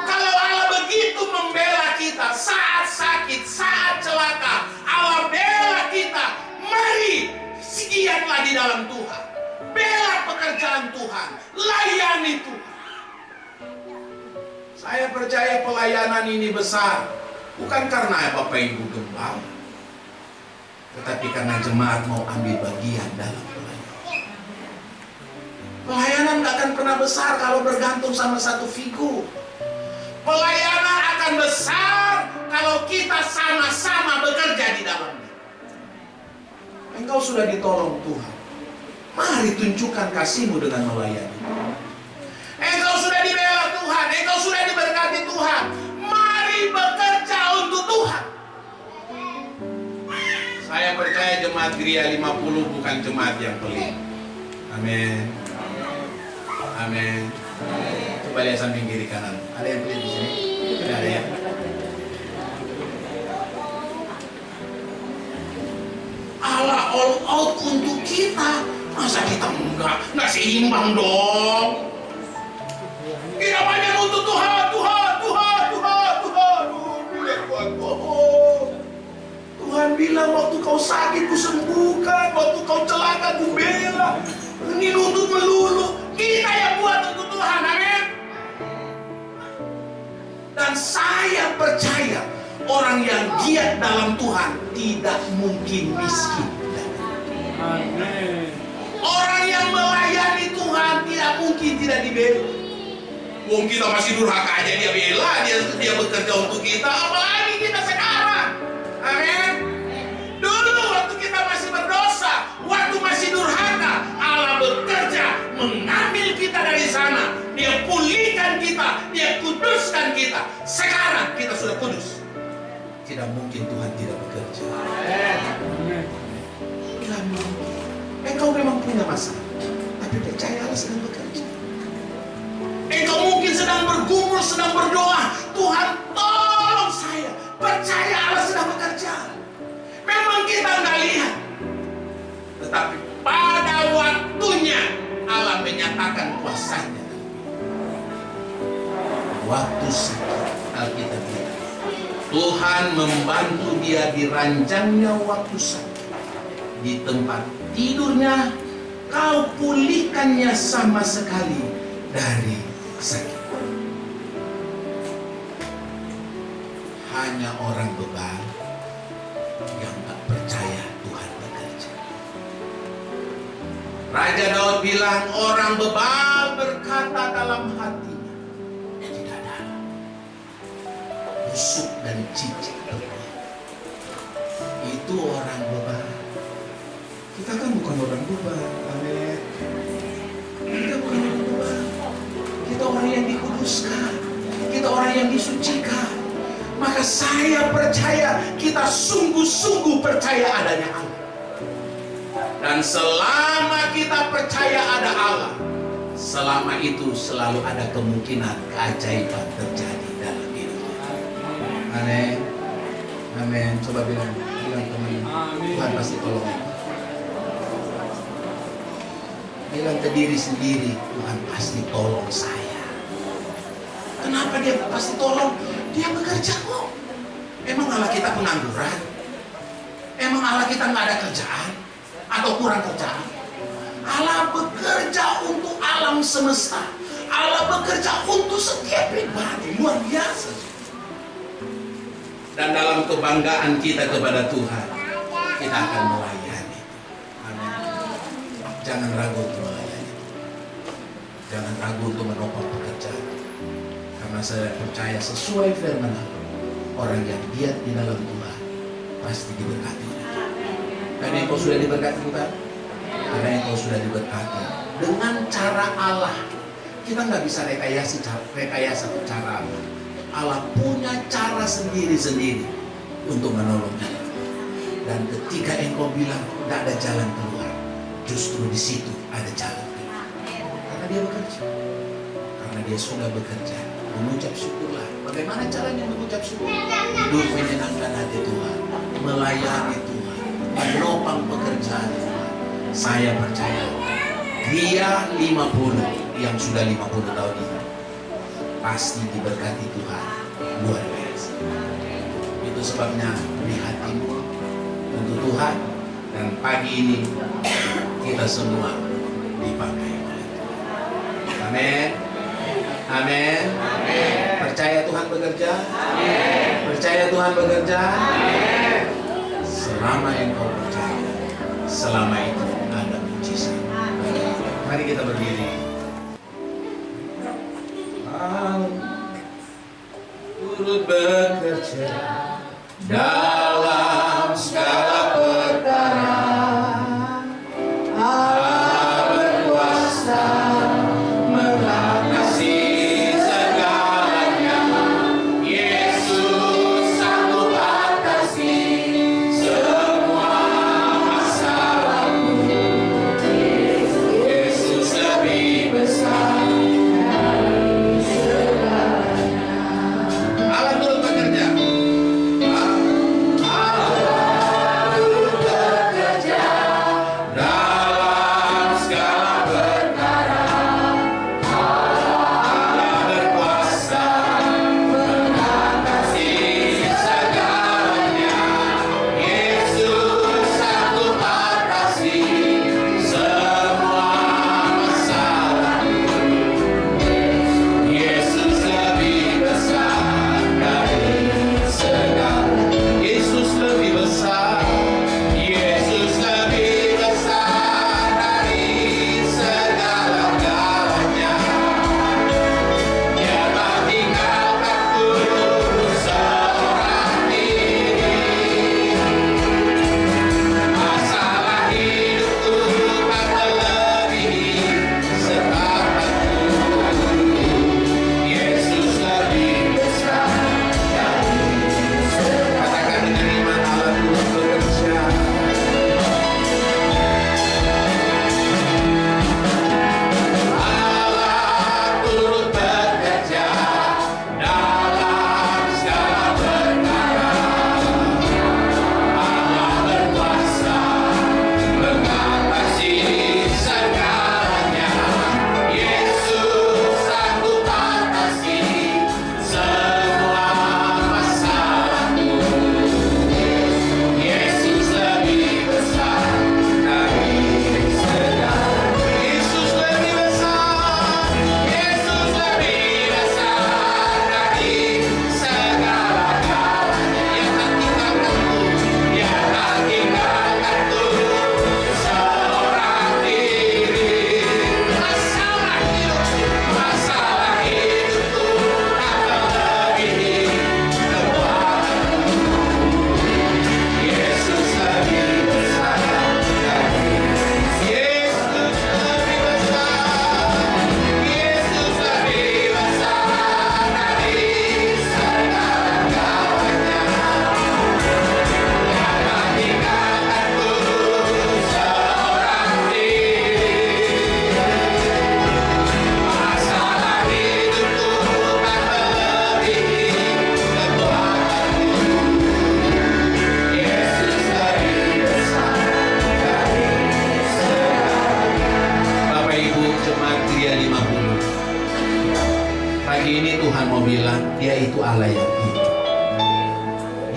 Kalau Allah begitu membela kita saat sakit, saat celaka, Allah bela kita. Mari giatlah di dalam Tuhan. Bela pekerjaan Tuhan, layani Tuhan. Saya percaya pelayanan ini besar, bukan karena Bapak Ibu gembala, tetapi karena jemaat mau ambil bagian dalam pelayanan. Pelayanan gak akan pernah besar kalau bergantung sama satu figur. Pelayanan akan besar kalau kita sama-sama bekerja di dalamnya. Engkau sudah ditolong Tuhan, mari tunjukkan kasih-Mu dengan melayani. Engkau sudah dibela Tuhan, engkau sudah diberkati Tuhan, mari bekerja untuk Tuhan. Saya percaya Jemaat Gria 50 bukan jemaat yang pelit. Amin. Amin. Coba lihat samping kiri kanan. Ada yang pelit di sini? Tidak ada ya? Allah all out untuk kita. Masa kita enggak seimbang dong? Kita banyak untuk Tuhan. Tuhan bilang waktu kau sakit ku sembuhkan, waktu kau celaka ku bela. Ini untuk melulu. Kita yang buat untuk Tuhan, amin. Dan saya percaya orang yang giat dalam Tuhan tidak mungkin miskin. Orang yang melayani Tuhan tidak mungkin tidak dibela. Wong kita masih durhaka aja dia bela, dia bekerja untuk kita, apalagi kita sekarang. Amin. Dulu waktu kita masih berdosa, waktu masih durhaka, Allah bekerja mengambil kita dari sana. Dia pulihkan kita, dia kuduskan kita. Sekarang kita sudah kudus. Tidak mungkin Tuhan tidak bekerja. Tidak mungkin. Engkau memang punya masalah, tapi percaya Allah sedang bekerja. Engkau mungkin sedang bergumul, sedang berdoa, Tuhan tolong saya. Percaya Allah sedang bekerja. Memang kita nggak lihat, tetapi pada waktunya Allah menyatakan kuasanya. Waktu sakit, Alkitab bilang, Tuhan membantu dia di ranjangnya waktu sakit. Di tempat tidurnya, kau pulihkannya sama sekali dari sakit. Hanya orang bebal yang tak percaya Tuhan bekerja. Raja Daud bilang, orang bebal berkata dalam hatinya, tidak ada. Busuk dan cicik berbuat. itu orang beban. Kita kan bukan orang beban. Amin. Kita bukan orang beban. Kita orang yang dikuduskan. Kita orang yang disucikan. Maka saya percaya, kita sungguh-sungguh percaya adanya Allah. Dan selama kita percaya ada Allah, selama itu selalu ada kemungkinan keajaiban terjadi dalam hidup kita. Amin. Amin. Coba bilang teman, Tuhan pasti tolong. Bilang ke diri sendiri, Tuhan pasti tolong saya. Kenapa dia pasti tolong? Dia bekerja kok. Emang Allah kita pengangguran? Emang Allah kita nggak ada kerjaan? Atau kurang kerjaan? Allah bekerja untuk alam semesta. Allah bekerja untuk setiap pribadi. Luar biasa. Dan dalam kebanggaan kita kepada Tuhan, kita akan melayani. Amin. Jangan ragu untuk melayani. Jangan ragu untuk menopang pekerjaan. Karena saya percaya sesuai firman Allah, orang yang giat di dalam Tuhan pasti diberkati. Karena engkau sudah diberkati bukan? Karena engkau sudah diberkati dengan cara Allah. Kita nggak bisa rekayasa cara Allah. Allah punya cara sendiri-sendiri untuk menolong kita. Dan ketika engkau bilang tidak ada jalan keluar, justru di situ ada jalan keluar. Karena dia bekerja. Karena dia sudah bekerja. Mengucap syukurlah. Bagaimana caranya mengucap syukur? Hidup menyenangkan hati Tuhan, melayani Tuhan, menopang pekerjaan Tuhan. Saya percaya dia 50 yang sudah 50 tahun ini pasti diberkati Tuhan luar biasa. Itu sebabnya beri hatimu untuk Tuhan, dan pagi ini kita semua dipakai oleh Tuhan. Amin. Amin. Percaya Tuhan bekerja. Percaya Tuhan bekerja. Selama engkau percaya, selama itu ada mujizat. Mari kita berdiri. Turut bekerja dalam segala perkara. Allah berkuasa mengatasi segalanya. Yesus sanggup atasi semua masalahmu. Yesus lebih besar dari segalanya. Allah turut bekerja.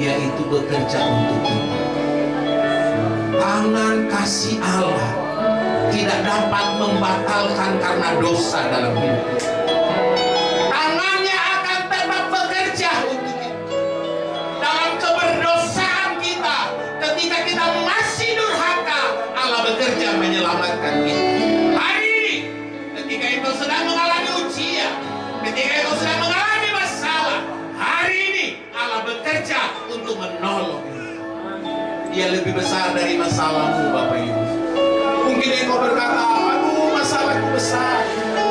Dia itu bekerja untuk kita. Tangan kasih Allah tidak dapat membatalkan karena dosa dalam hidup kita. Tangannya akan tetap bekerja untuk kita. Dalam keberdosaan kita, ketika kita masih durhaka, Allah bekerja menyelamatkan kita. Hari ini, ketika engkau sedang mengalami ujian, ketika engkau sedang mengalami masalah, hari ini Allah bekerja untuk menolong. Dia lebih besar dari masalahmu, Bapak Ibu. Mungkin engkau berkata, aduh masalahku besar,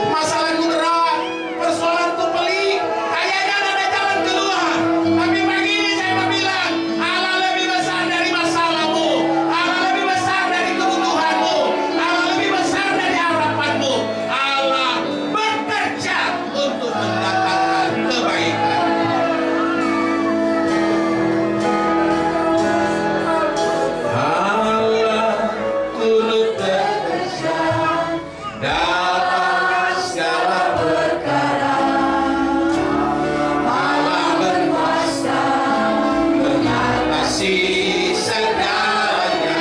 masalahku berat, persoalanku pelik, kayaknya ada jalan keluar. Tapi pagi ini saya mau bilang, Allah lebih besar dari masalahmu, Allah lebih besar dari kebutuhanmu, Allah lebih besar dari harapanmu. Allah bekerja untuk mendatangkan kebaikan. Allah turut bekerja dalam segala perkara. Allah berkuasa mengatasi segalanya.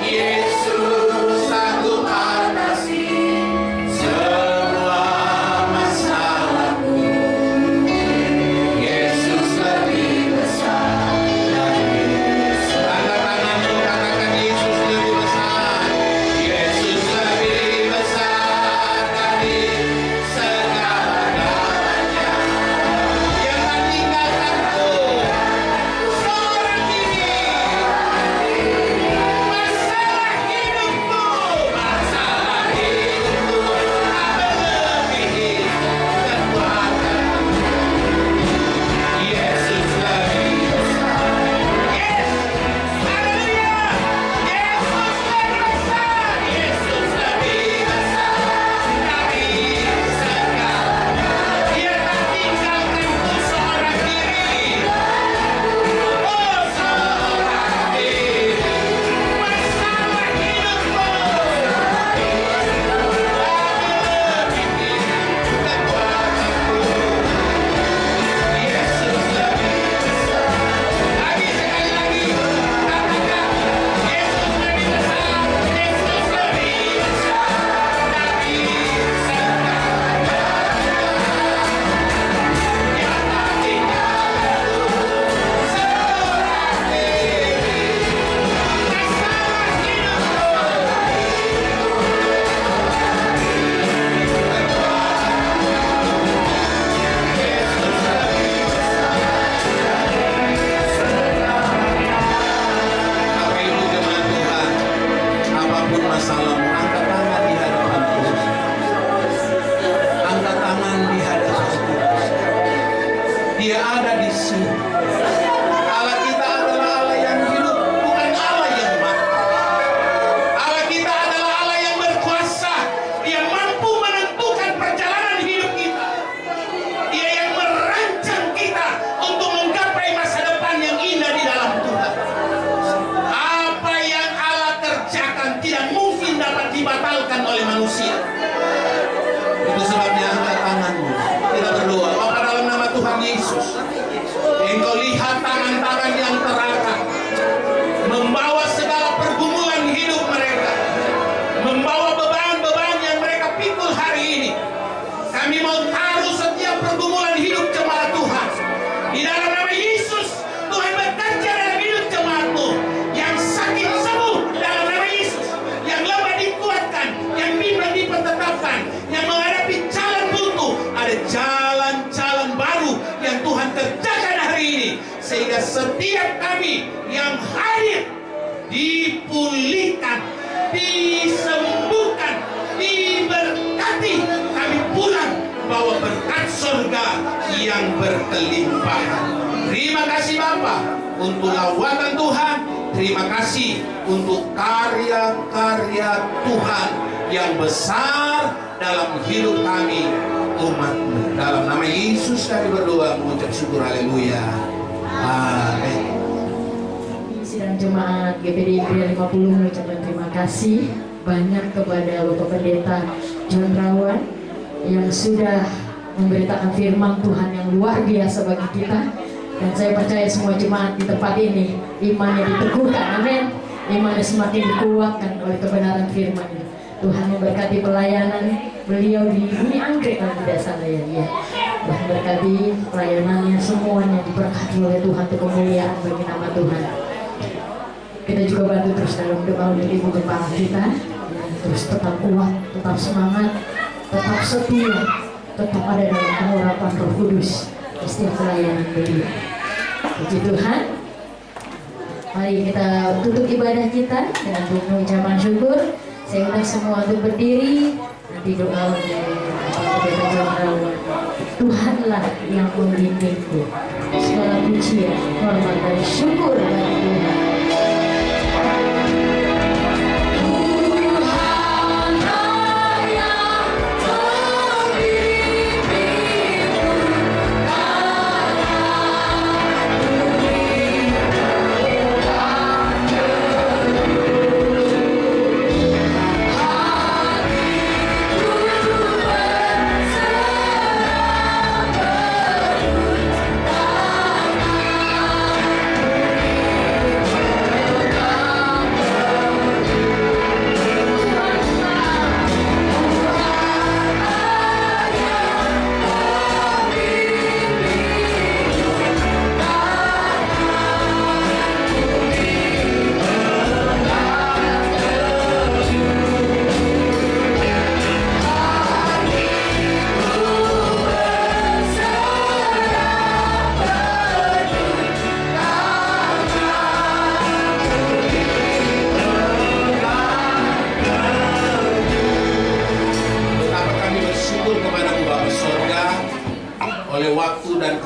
Yesus sanggup atasi semua masalahku. Yesus lebih besar dari angkat tanganmu, katakan Yesus lebih besar. Yesus lebih besar dari segala-galanya. Yang tak tinggalkanku seorang diri. Masalah hidupku tak melebihi kekuatan. Yesus lebih besar. Yes, haleluya. Yesus lebih besar. Yesus lebih besar dari segala. Dia tak tinggalkanku seorang diri. Oh, seorang diri. Masalah hidupku melebihi kekuatanku. Yesus lebih besar. Lagi sekali lagi, katakan Yesus lebih besar. Yesus lebih besar dari segala-galanya. Dia tak tinggalkanku seorang diri. Masalah hidupku Bapak Ibu jemaat Tuhan, apapun masalahmu, angkat tangan di hadapan Tuhan. Angkat tangan di hadapan Tuhan. Dia ada di sini. Allah kita adalah Allah yang hidup, bukan Allah yang mati. Allah kita adalah Allah yang berkuasa. Dia mampu menentukan perjalanan hidup kita. Dia yang merancang kita untuk menggapai masa depan yang indah di dalam Tuhan. Apa yang Allah kerjakan tidak mungkin dapat dibatalkan oleh manusia. Itu sebabnya angkat tanganmu. Kita berdoa. Bapa, dalam nama Tuhan Yesus, Engkau lihat tangan-tangan yang terangkat, membawa segala pergumulan hidup mereka, membawa beban-beban yang mereka pikul hari ini. Kami mau taruh setiap pergumulan hidup jemaat Tuhan di dalam nama Yesus. Tuhan bekerja dalam hidup jemaatmu. Yang sakit sembuh dalam nama Yesus. Yang lemah dikuatkan, yang bimbang dipertetapkan, yang menghadapi jalan buntu, ada jalan-jalan baru yang Tuhan kerjakan hari ini, sehingga setiap kami yang hadir dipulihkan, disembuhkan, diberkati. Kami pulang bawa berkat surga yang berkelimpahan. Terima kasih Bapa untuk lawatan Tuhan. Terima kasih untuk karya-karya Tuhan yang besar dalam hidup kami umat-Mu. Dalam nama Yesus kami berdoa mengucap syukur. Haleluya. Amin. Sidang jemaat GPD Pria 50 mengucapkan terima kasih banyak kepada Bapak Pendeta John Rawan yang sudah memberitakan firman Tuhan yang luar biasa bagi kita. Dan saya percaya semua jemaat di tempat ini imannya diteguhkan, amin. Imannya semakin dikuatkan oleh kebenaran firman ini. Tuhan memberkati pelayanan beliau di bumi anggrek kalau tidak salah ya. Tuhan berkati pelayanannya, semuanya diberkati oleh Tuhan untuk kemuliaan bagi nama Tuhan. Kita juga bantu terus dalam doa untuk ibu kepala kita, terus tetap kuat, tetap semangat, tetap setia, tetap ada dalam pengurapan Roh Kudus di setiap pelayanan beliau. Puji Tuhan. Mari kita tutup ibadah kita dengan ucapan syukur. Saya undang semua untuk berdiri. Nanti doa dari Tuhanlah yang membimbingku. Segala pujian, hormat dan syukur bagi Tuhan.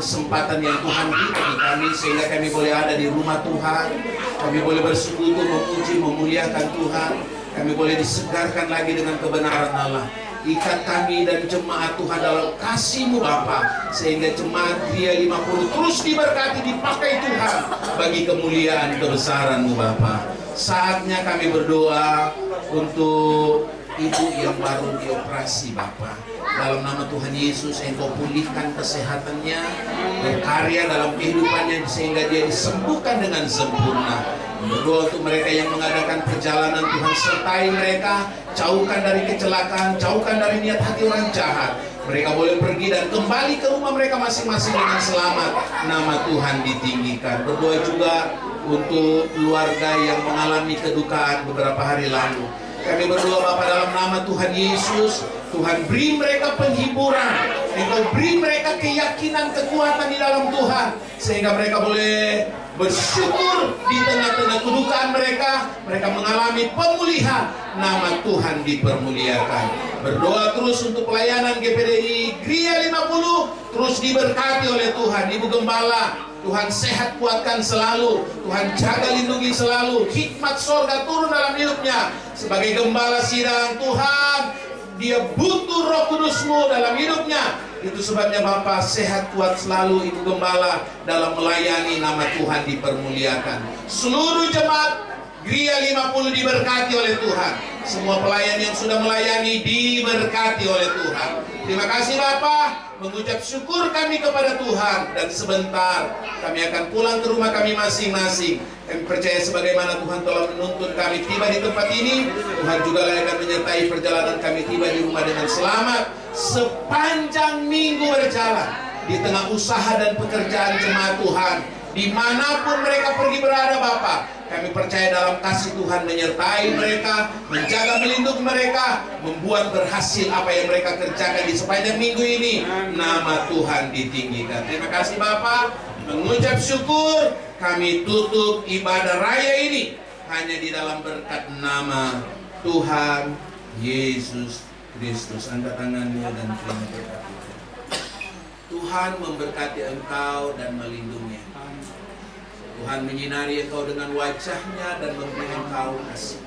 Kesempatan yang Tuhan beri kami sehingga kami boleh ada di rumah Tuhan, kami boleh bersekutu, memuji, memuliakan Tuhan, kami boleh disegarkan lagi dengan kebenaran Allah. Ikat kami dan jemaat Tuhan dalam kasih-Mu Bapa, sehingga jemaat Gria 50 terus diberkati, dipakai Tuhan bagi kemuliaan kebesaran-Mu Bapa. Saatnya kami berdoa untuk ibu yang baru dioperasi Bapa. Dalam nama Tuhan Yesus, Engkau pulihkan kesehatannya, berkarya dalam kehidupannya sehingga dia disembuhkan dengan sempurna. Berdoa untuk mereka yang mengadakan perjalanan, Tuhan sertai mereka, jauhkan dari kecelakaan, jauhkan dari niat hati orang jahat. Mereka boleh pergi dan kembali ke rumah mereka masing-masing dengan selamat. Nama Tuhan ditinggikan. Berdoa juga untuk keluarga yang mengalami kedukaan beberapa hari lalu. Kami berdoa Bapa dalam nama Tuhan Yesus, Tuhan beri mereka penghiburan, Engkau beri mereka keyakinan, kekuatan di dalam Tuhan, sehingga mereka boleh bersyukur di tengah-tengah kedukaan mereka mengalami pemulihan, nama Tuhan dipermuliakan. Berdoa terus untuk pelayanan GPDI Gria 50, terus diberkati oleh Tuhan. Ibu Gembala, Tuhan sehat kuatkan selalu, Tuhan jaga lindungi selalu, hikmat sorga turun dalam hidupnya. Sebagai gembala sidang Tuhan, dia butuh Roh Kudus-Mu dalam hidupnya. Itu sebabnya Bapak sehat kuat selalu Ibu Gembala dalam melayani, nama Tuhan dipermuliakan. Seluruh jemaat Gria 50 diberkati oleh Tuhan. Semua pelayan yang sudah melayani diberkati oleh Tuhan. Terima kasih Bapak. Mengucap syukur kami kepada Tuhan. Dan sebentar kami akan pulang ke rumah kami masing-masing. Kami percaya sebagaimana Tuhan telah menuntun kami tiba di tempat ini, Tuhan juga akan menyertai perjalanan kami tiba di rumah dengan selamat. Sepanjang minggu berjalan di tengah usaha dan pekerjaan jemaat Tuhan, dimanapun mereka pergi berada Bapak, kami percaya dalam kasih Tuhan menyertai mereka, menjaga melindungi mereka, membuat berhasil apa yang mereka kerjakan di sepanjang minggu ini. Nama Tuhan ditinggikan. Terima kasih Bapak. Mengucap syukur, kami tutup ibadah raya ini hanya di dalam berkat nama Tuhan Yesus Kristus. Angkat tanganmu dan terima berkat. Tuhan memberkati engkau dan melindungi. Tuhan menyinari engkau dengan wajahnya dan memberi engkau kasih.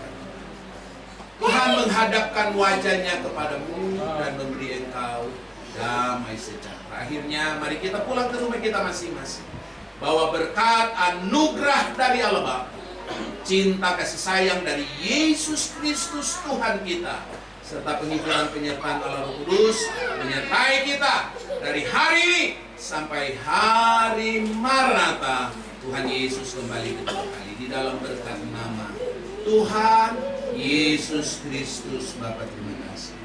Tuhan menghadapkan wajahnya kepadamu dan memberi engkau damai sejahtera. Akhirnya mari kita pulang ke rumah kita masing-masing, bawa berkat anugerah dari Allah Bapa, cinta kasih sayang dari Yesus Kristus Tuhan kita, serta penghiburan penyertaan Allah Roh Kudus menyertai kita dari hari ini sampai hari Maranatha Tuhan Yesus kembali kedua kali. Di dalam berkat nama Tuhan Yesus Kristus, Bapa terima kasih.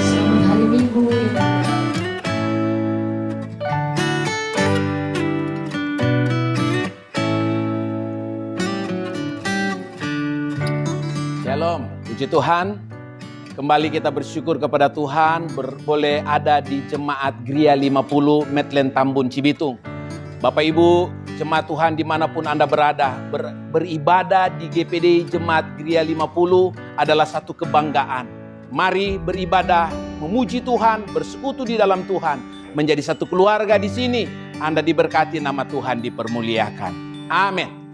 Selamat hari Minggu. Shalom, puji Tuhan. Kembali kita bersyukur kepada Tuhan boleh ada di Jemaat Gria 50 Medland Tambun Cibitung. Bapak Ibu, Jemaat Tuhan dimanapun Anda berada, beribadah di GPD Jemaat Gria 50 adalah satu kebanggaan. Mari beribadah, memuji Tuhan, bersekutu di dalam Tuhan, menjadi satu keluarga di sini. Anda diberkati, nama Tuhan dipermuliakan. Amin.